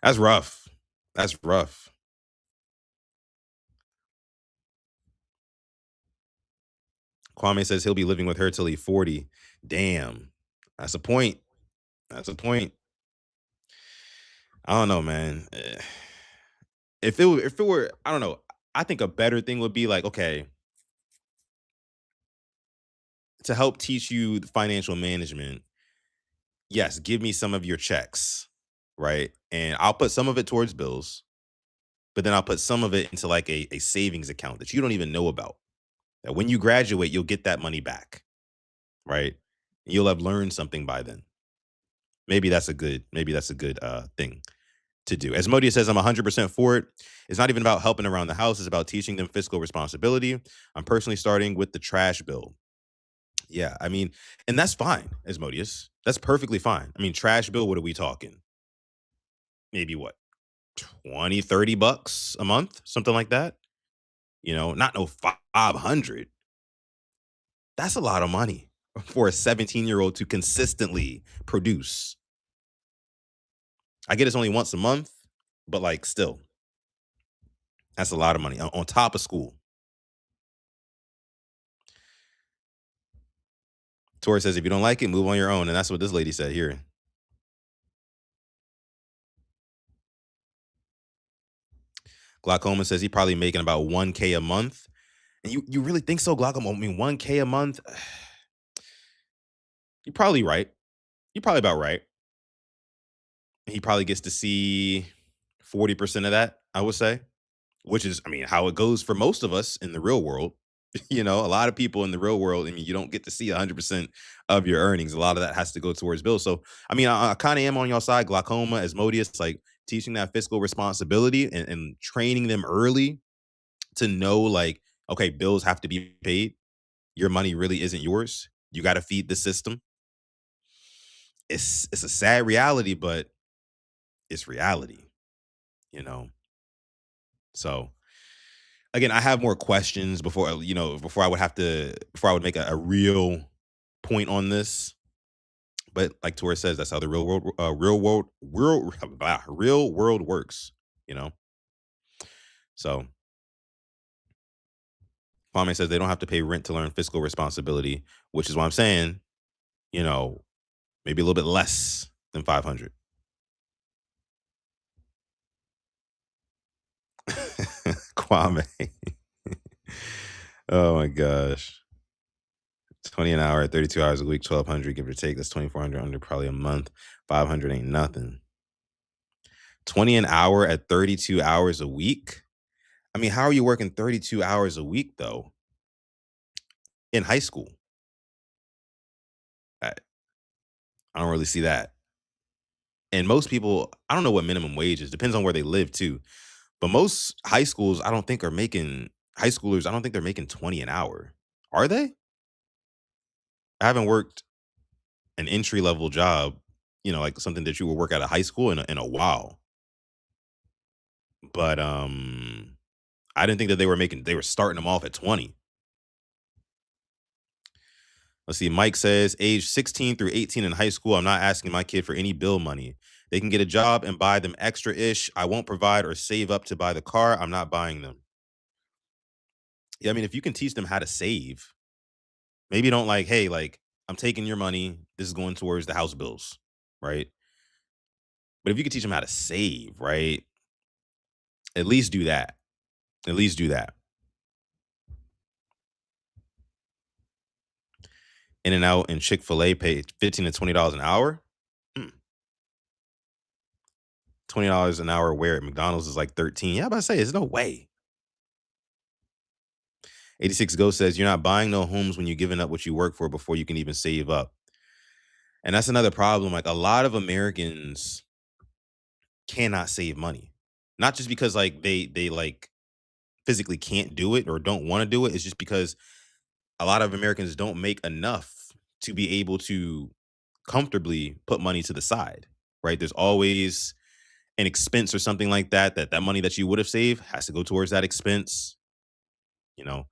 that's rough. That's rough. Kwame says he'll be living with her till he's 40. Damn. That's a point. That's a point. I don't know, man. If it were, I don't know. I think a better thing would be like, okay, to help teach you financial management, yes, give me some of your checks, right? And I'll put some of it towards bills, but then I'll put some of it into like a savings account that you don't even know about. That when you graduate, you'll get that money back, right? And you'll have learned something by then. Maybe that's a good thing to do. As Modia says, I'm 100% for it. It's not even about helping around the house. It's about teaching them fiscal responsibility. I'm personally starting with the trash bill. Yeah, I mean, and that's fine, Asmodeus. That's perfectly fine. I mean, trash bill, what are we talking? Maybe what? 20, $30 a month, something like that. Not no 500. That's a lot of money for a 17-year-old to consistently produce. I get it's only once a month, but like still, that's a lot of money on top of school. Tori says, if you don't like it, move on your own. And that's what this lady said here. Glaucoma says he probably making about 1K a month. And you really think so, Glaucoma? I mean, 1K a month? You're probably right. You're probably about right. He probably gets to see 40% of that, I would say, which is, I mean, how it goes for most of us in the real world. A lot of people in the real world, I mean, you don't get to see 100% of your earnings. A lot of that has to go towards bills. So, I mean, I kind of am on your side, Glaucoma, Asmodeus, like teaching that fiscal responsibility and training them early to know, like, okay, bills have to be paid. Your money really isn't yours. You got to feed the system. It's a sad reality, but it's reality, So again, I have more questions before I would make a real point on this. But like Tora says, that's how the real world works, So Kwame says they don't have to pay rent to learn fiscal responsibility, which is why I'm saying, maybe a little bit less than 500. Kwame. Oh my gosh. 20 an hour, 32 hours a week, 1,200, give or take. That's 2,400 under probably a month. 500 ain't nothing. 20 an hour at 32 hours a week? I mean, how are you working 32 hours a week, though, in high school? I don't really see that. And most people, I don't know what minimum wage is. Depends on where they live, too. But most high schoolers, I don't think they're making 20 an hour. Are they? I haven't worked an entry-level job, like something that you would work at a high school in a while. But I didn't think that they were starting them off at 20. Let's see. Mike says, age 16 through 18 in high school, I'm not asking my kid for any bill money. They can get a job and buy them extra-ish. I won't provide or save up to buy the car. I'm not buying them. Yeah, I mean, if you can teach them how to save, maybe don't like, hey, like, I'm taking your money. This is going towards the house bills, right? But if you can teach them how to save, right? At least do that. At least do that. In-N-Out and Chick-fil-A pay $15 to $20 an hour. $20 an hour where at McDonald's is like 13. Yeah, I'm about to say, there's no way. 86 Go says, you're not buying no homes when you're giving up what you work for before you can even save up. And that's another problem. Like, a lot of Americans cannot save money. Not just because like they like physically can't do it or don't want to do it. It's just because a lot of Americans don't make enough to be able to comfortably put money to the side, right? There's always an expense or something like that, that money that you would have saved has to go towards that expense. You know,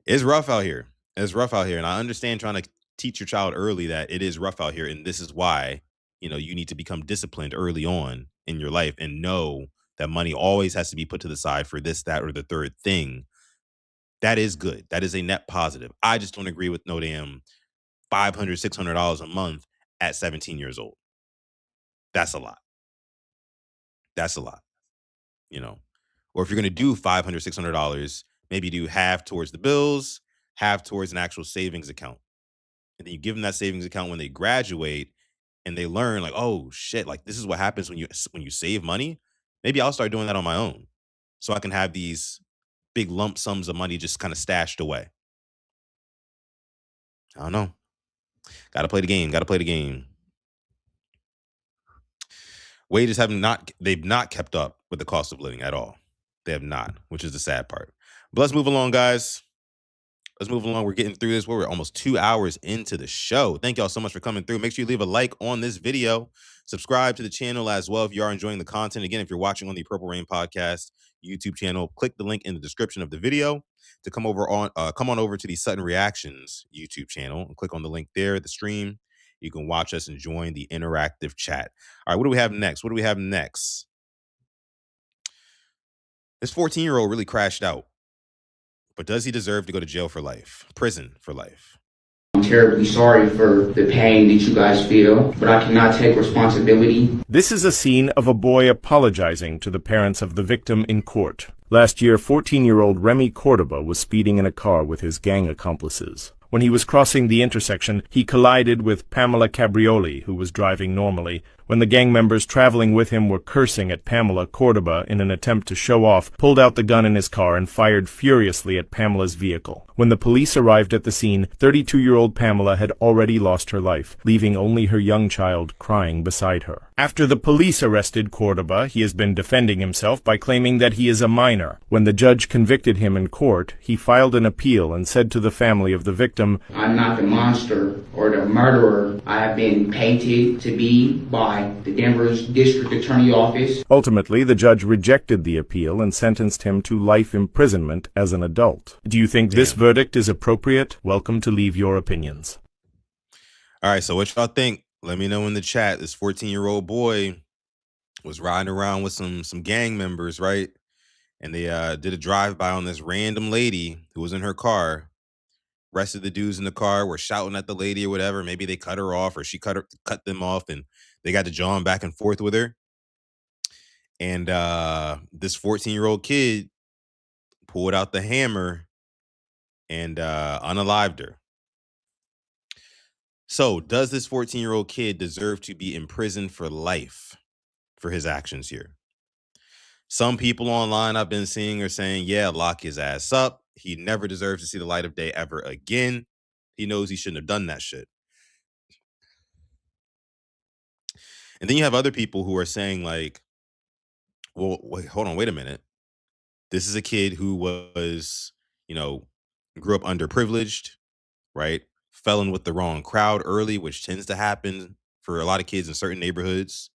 it's rough out here. It's rough out here. And I understand trying to teach your child early that it is rough out here. And this is why, you know, you need to become disciplined early on in your life and know that money always has to be put to the side for this, that, or the third thing. That is good. That is a net positive. I just don't agree with no damn $500, $600 a month at 17 years old. That's a lot. That's a lot, you know. Or if you're going to do $500, $600, maybe do half towards the bills, half towards an actual savings account. And then you give them that savings account when they graduate and they learn like, oh shit, like this is what happens when you save money. Maybe I'll start doing that on my own so I can have these big lump sums of money just kind of stashed away. I don't know. Got to play the game. Got to play the game. Wages they've not kept up with the cost of living at all. They have not, which is the sad part. But let's move along, guys. Let's move along. We're getting through this. We're almost 2 hours into the show. Thank y'all so much for coming through. Make sure you leave a like on this video. Subscribe to the channel as well if you are enjoying the content. Again, if you're watching on the Purple Rain Podcast YouTube channel, click the link in the description of the video to come on over to the Sutton Reactions YouTube channel and click on the link there, the stream. You can watch us and join the interactive chat. All right, what do we have next? What do we have next? This 14-year-old really crashed out. But does he deserve to go to jail for life? Prison for life? I'm terribly sorry for the pain that you guys feel, but I cannot take responsibility. This is a scene of a boy apologizing to the parents of the victim in court. Last year, 14-year-old Remy Cordoba was speeding in a car with his gang accomplices. When he was crossing the intersection, he collided with Pamela Cabrioli, who was driving normally. When the gang members traveling with him were cursing at Pamela, Cordoba, in an attempt to show off, pulled out the gun in his car and fired furiously at Pamela's vehicle. When the police arrived at the scene, 32-year-old Pamela had already lost her life, leaving only her young child crying beside her. After the police arrested Cordoba, he has been defending himself by claiming that he is a minor. When the judge convicted him in court, he filed an appeal and said to the family of the victim, I'm not the monster or the murderer I have been painted to be by the Denver's District Attorney Office. Ultimately, the judge rejected the appeal and sentenced him to life imprisonment as an adult. Do you think this verdict is appropriate? Welcome to leave your opinions. All right, so what y'all think? Let me know in the chat. This 14-year-old boy was riding around with some gang members, right? And they did a drive-by on this random lady who was in her car. Rest of the dudes in the car were shouting at the lady or whatever. Maybe they cut her off or she cut them off, and they got to jawing back and forth with her. And this 14-year-old kid pulled out the hammer and unalived her. So does this 14-year-old kid deserve to be imprisoned for life for his actions here? Some people online I've been seeing are saying, yeah, lock his ass up. He never deserves to see the light of day ever again. He knows he shouldn't have done that shit. And then you have other people who are saying like, well, wait, hold on, wait a minute. This is a kid who was, grew up underprivileged, right? Fell in with the wrong crowd early, which tends to happen for a lot of kids in certain neighborhoods.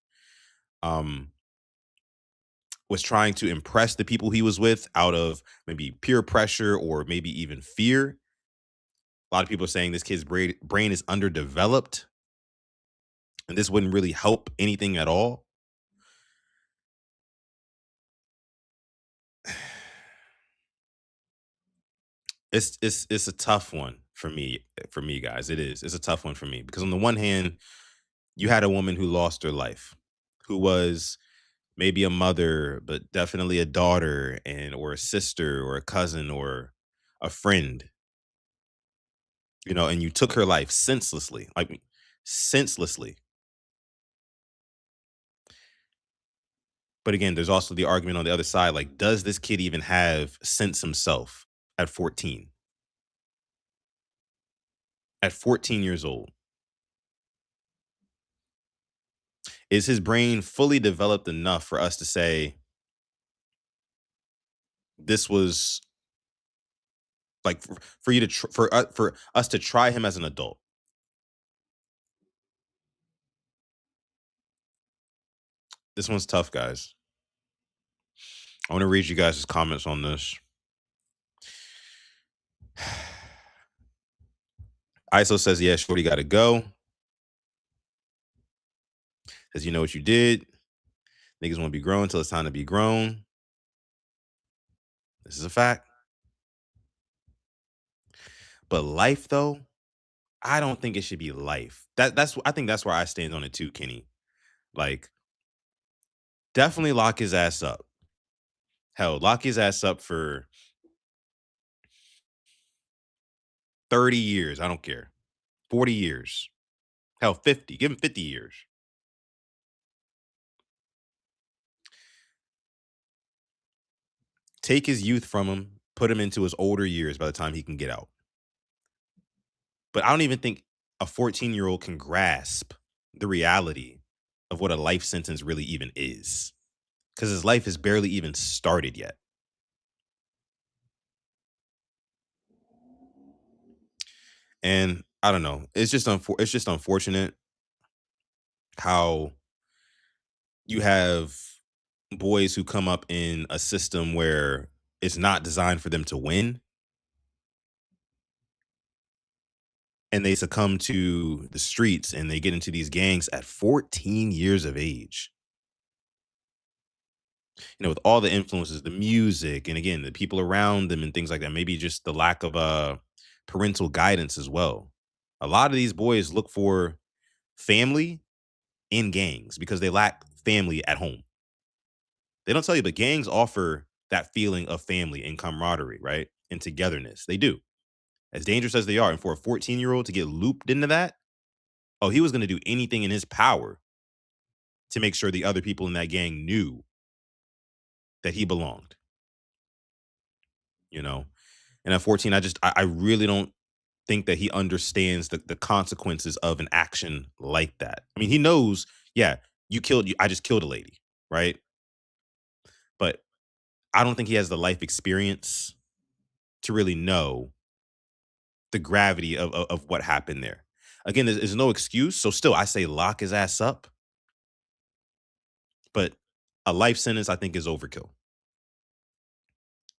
Was trying to impress the people he was with out of maybe peer pressure or maybe even fear. A lot of people are saying this kid's brain is underdeveloped and this wouldn't really help anything at all. It's a tough one for me, guys. It's a tough one for me because on the one hand, you had a woman who lost her life, who was maybe a mother, but definitely a daughter or a sister or a cousin or a friend, and you took her life senselessly. But again, there's also the argument on the other side, like, does this kid even have sense himself at 14? At 14 years old, is his brain fully developed enough for us to say this was like for you to for us to try him as an adult? This one's tough, guys. I want to read you guys' comments on this. ISO says, yeah, shorty got to go. Says, you know what you did. Niggas want to be grown until it's time to be grown. This is a fact. But life, though, I don't think it should be life. I think that's where I stand on it too, Kenny. Like, definitely lock his ass up. Hell, lock his ass up for 30 years. I don't care. 40 years. Hell, 50. Give him 50 years. Take his youth from him, put him into his older years by the time he can get out. But I don't even think a 14-year-old can grasp the reality of what a life sentence really even is. Because his life has barely even started yet. And I don't know. It's just unfortunate how you have boys who come up in a system where it's not designed for them to win, and they succumb to the streets and they get into these gangs at 14 years of age. You know, with all the influences, the music, and again, the people around them and things like that, maybe just the lack of parental guidance as well. A lot of these boys look for family in gangs because they lack family at home. They don't tell you, but gangs offer that feeling of family and camaraderie, right? And togetherness. They do. As dangerous as they are. And for a 14-year-old to get looped into that, oh, he was going to do anything in his power to make sure the other people in that gang knew that he belonged. You know? And at 14, I really don't think that he understands the consequences of an action like that. I mean, he knows, yeah, I just killed a lady, right? But I don't think he has the life experience to really know the gravity of what happened there. Again, there's no excuse. So still, I say lock his ass up. But a life sentence, I think, is overkill.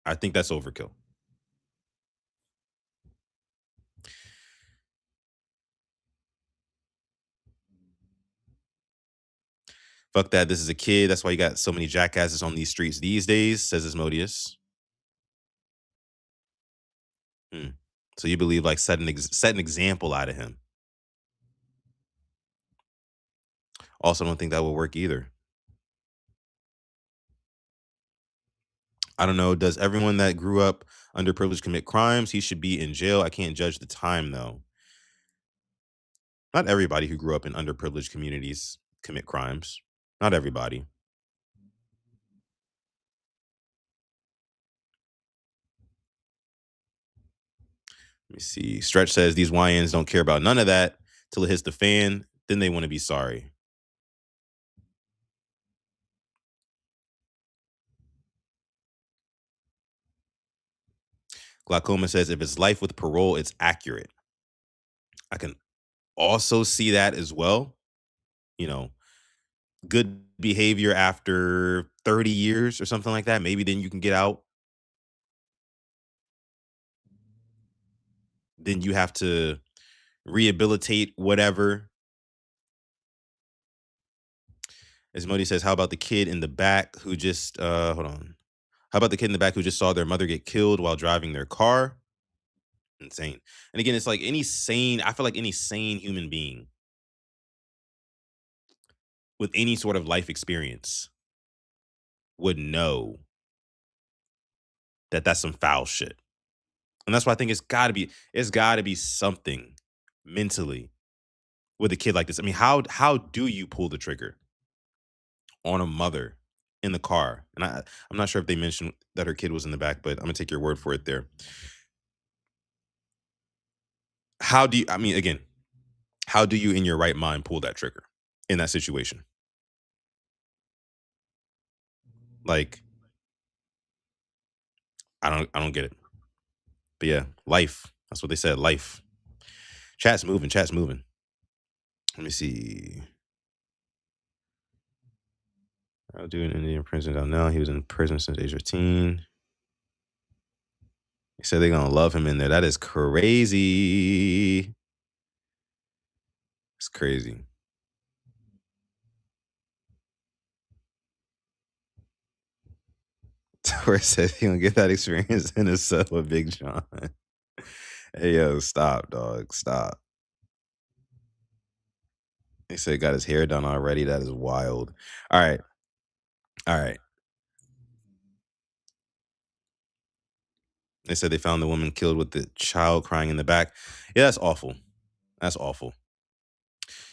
I think that's overkill. Fuck that. This is a kid. That's why you got so many jackasses on these streets these days, says Asmodeus. So you believe like set an example out of him. Also, don't think that will work either. I don't know. Does everyone that grew up underprivileged commit crimes? He should be in jail. I can't judge the time though. Not everybody who grew up in underprivileged communities commit crimes. Not everybody. Let me see. Stretch says these YNs don't care about none of that till it hits the fan. Then they want to be sorry. Glaucoma says if it's life with parole, it's accurate. I can also see that as well. You know, good behavior after 30 years or something like that. Maybe then you can get out. Then you have to rehabilitate whatever. As Modi says, how about the kid in the back who just hold on? How about the kid in the back who just saw their mother get killed while driving their car? Insane. And again, it's like I feel like any sane human being with any sort of life experience would know that that's some foul shit. And that's why I think it's gotta be something mentally with a kid like this. I mean, how do you pull the trigger on a mother in the car, and I'm not sure if they mentioned that her kid was in the back, but I'm gonna take your word for it there. How do you? I mean, again, how do you in your right mind pull that trigger in that situation? Like, I don't get it. But yeah, life. That's what they said. Life. Chat's moving. Chat's moving. Let me see. I'll do an Indian prison down now. He was in prison since age 15. They said they're gonna love him in there. That is crazy. It's crazy. Tor said he gonna get that experience in his cell with Big John. Hey yo, stop, dog. Stop. They said got his hair done already. That is wild. All right. All right. They said they found the woman killed with the child crying in the back. Yeah, that's awful. That's awful.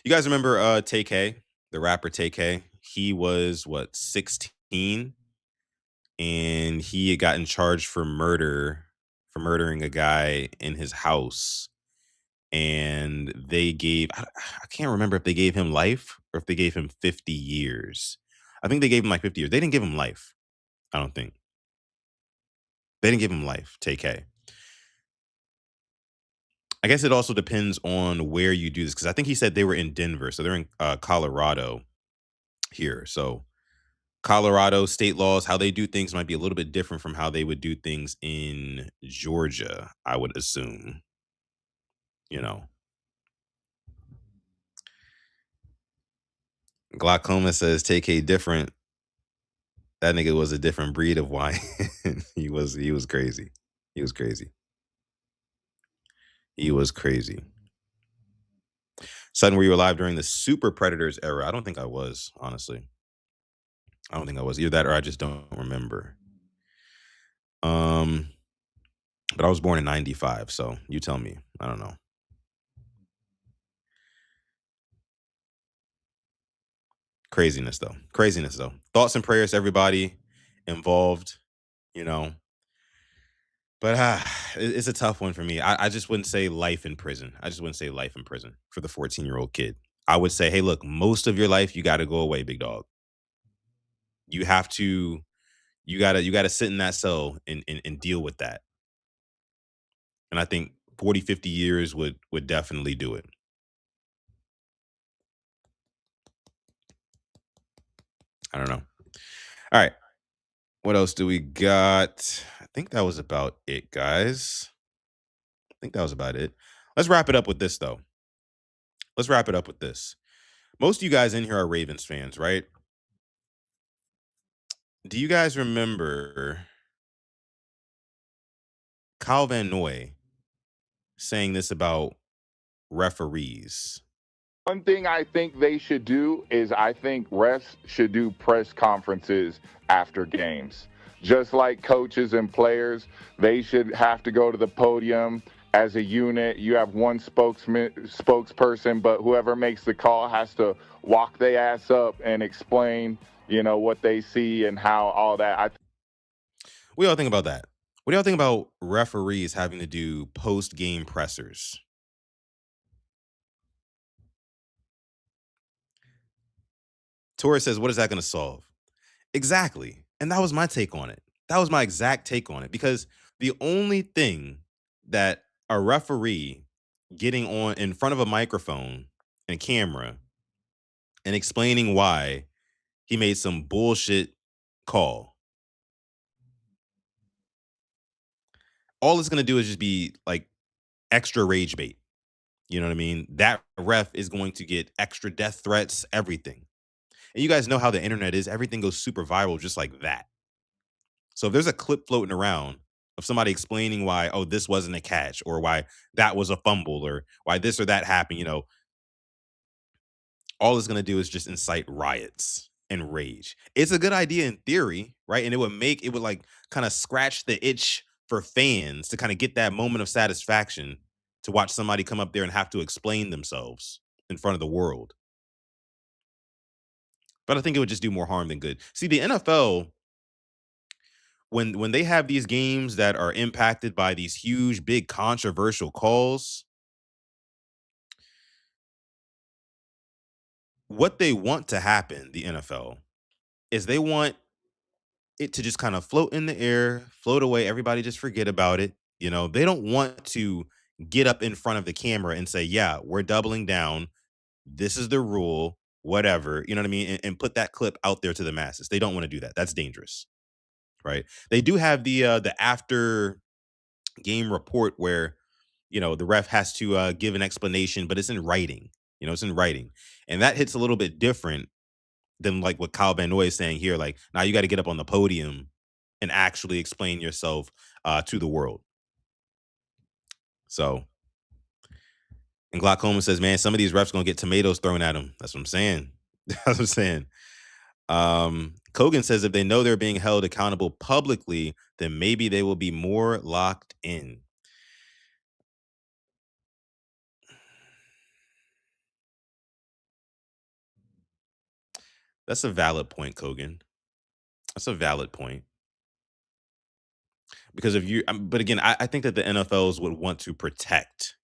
You guys remember Tay-K, the rapper Tay-K? He was what, 16? And he had gotten charged for murdering a guy in his house. And they gave, I can't remember if they gave him life or if they gave him 50 years. I think they gave him like 50 years. They didn't give him life. I don't think. They didn't give him life, Tay-K. I guess it also depends on where you do this, because I think he said they were in Denver. So they're in Colorado here. So Colorado state laws, how they do things might be a little bit different from how they would do things in Georgia, I would assume. You know, Glaucoma says take a different. That nigga was a different breed of wine. He was crazy. He was crazy. He was crazy. Sutton, were you alive during the Super Predators era? I don't think I was, honestly. I don't think I was. Either that or I just don't remember. But I was born in 95, so you tell me. I don't know. Craziness though. Craziness though. Thoughts and prayers, everybody involved, you know. But it's a tough one for me. I just wouldn't say life in prison. I just wouldn't say life in prison for the 14-year-old kid. I would say, hey, look, most of your life you gotta go away, big dog. You have to, you gotta sit in that cell and deal with that. And I think 40, 50 years would definitely do it. I don't know. All right. What else do we got? I think that was about it, guys. I think that was about it. Let's wrap it up with this, though. Let's wrap it up with this. Most of you guys in here are Ravens fans, right? Do you guys remember Kyle Van Noy saying this about referees? One thing I think they should do is I think refs should do press conferences after games. Just like coaches and players, they should have to go to the podium as a unit. You have one spokesperson, but whoever makes the call has to walk their ass up and explain, what they see and how all that. What do y'all think about that? What do y'all think about referees having to do post-game pressers? Torres says, what is that going to solve? Exactly. And that was my take on it. That was my exact take on it. Because the only thing that a referee getting on in front of a microphone and camera and explaining why he made some bullshit call, all it's going to do is just be like extra rage bait. You know what I mean? That ref is going to get extra death threats, everything. And you guys know how the internet is. Everything goes super viral just like that. So if there's a clip floating around of somebody explaining why, oh, this wasn't a catch, or why that was a fumble, or why this or that happened, all it's going to do is just incite riots and rage. It's a good idea in theory, right? And it would like kind of scratch the itch for fans to kind of get that moment of satisfaction to watch somebody come up there and have to explain themselves in front of the world. But I think it would just do more harm than good. See, the NFL, when they have these games that are impacted by these huge, big, controversial calls, what they want to happen, the NFL, is they want it to just kind of float in the air, float away. Everybody just forget about it. You know, they don't want to get up in front of the camera and say, yeah, we're doubling down. This is the rule, whatever. You know what I mean? And put that clip out there to the masses. They don't want to do that. That's dangerous. Right. They do have the after game report where, you know, the ref has to give an explanation, but it's in writing. You know, it's in writing. And that hits a little bit different than like what Kyle Van Noy is saying here. Like, now you got to get up on the podium and actually explain yourself to the world. So, and Glaucoma says, man, some of these refs gonna get tomatoes thrown at them. That's what I'm saying. That's what I'm saying. Kogan says if they know they're being held accountable publicly, then maybe they will be more locked in. That's a valid point, Kogan. That's a valid point. Because if you, but again, I think that the NFLs would want to protect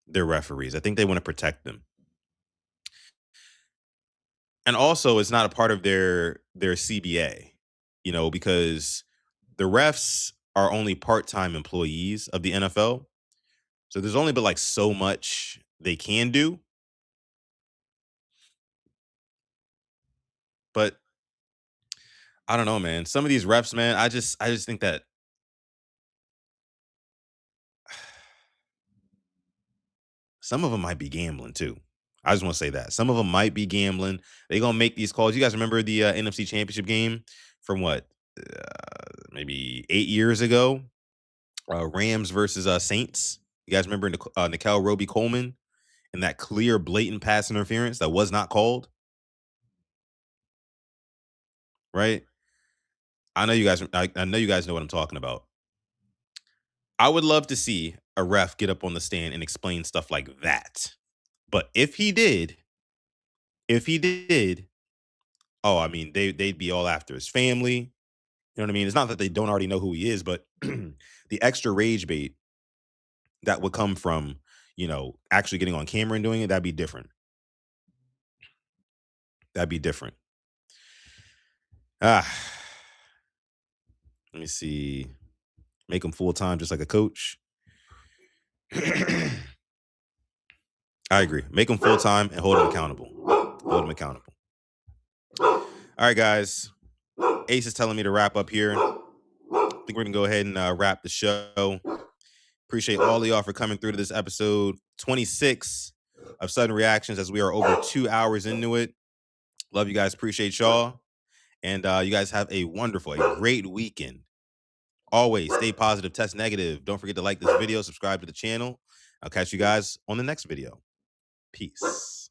their referees. I think they want to protect them. And also, it's not a part of their CBA, you know, because the refs are only part-time employees of the NFL. So there's only but like so much they can do. But I don't know, man. Some of these refs, man, I just think that some of them might be gambling too. I just want to say that. Some of them might be gambling. They're going to make these calls. You guys remember the NFC Championship game from what? Maybe 8 years ago? Rams versus Saints. You guys remember Nickel Roby-Coleman and that clear, blatant pass interference that was not called? Right? I know you guys. I know you guys know what I'm talking about. I would love to see a ref get up on the stand and explain stuff like that. But if he did, oh, I mean, they'd be all after his family. You know what I mean? It's not that they don't already know who he is, but the extra rage bait that would come from, you know, actually getting on camera and doing it, that'd be different. That'd be different. Let me see. Make him full-time just like a coach. I agree. Make him full-time and hold him accountable. Hold him accountable. All right, guys. Ace is telling me to wrap up here. I think we're going to go ahead and wrap the show. Appreciate all of y'all for coming through to this episode 26 of Sutton Reactions as we are over 2 hours into it. Love you guys. Appreciate y'all. And you guys have a great weekend. Always stay positive, test negative. Don't forget to like this video, subscribe to the channel. I'll catch you guys on the next video. Peace.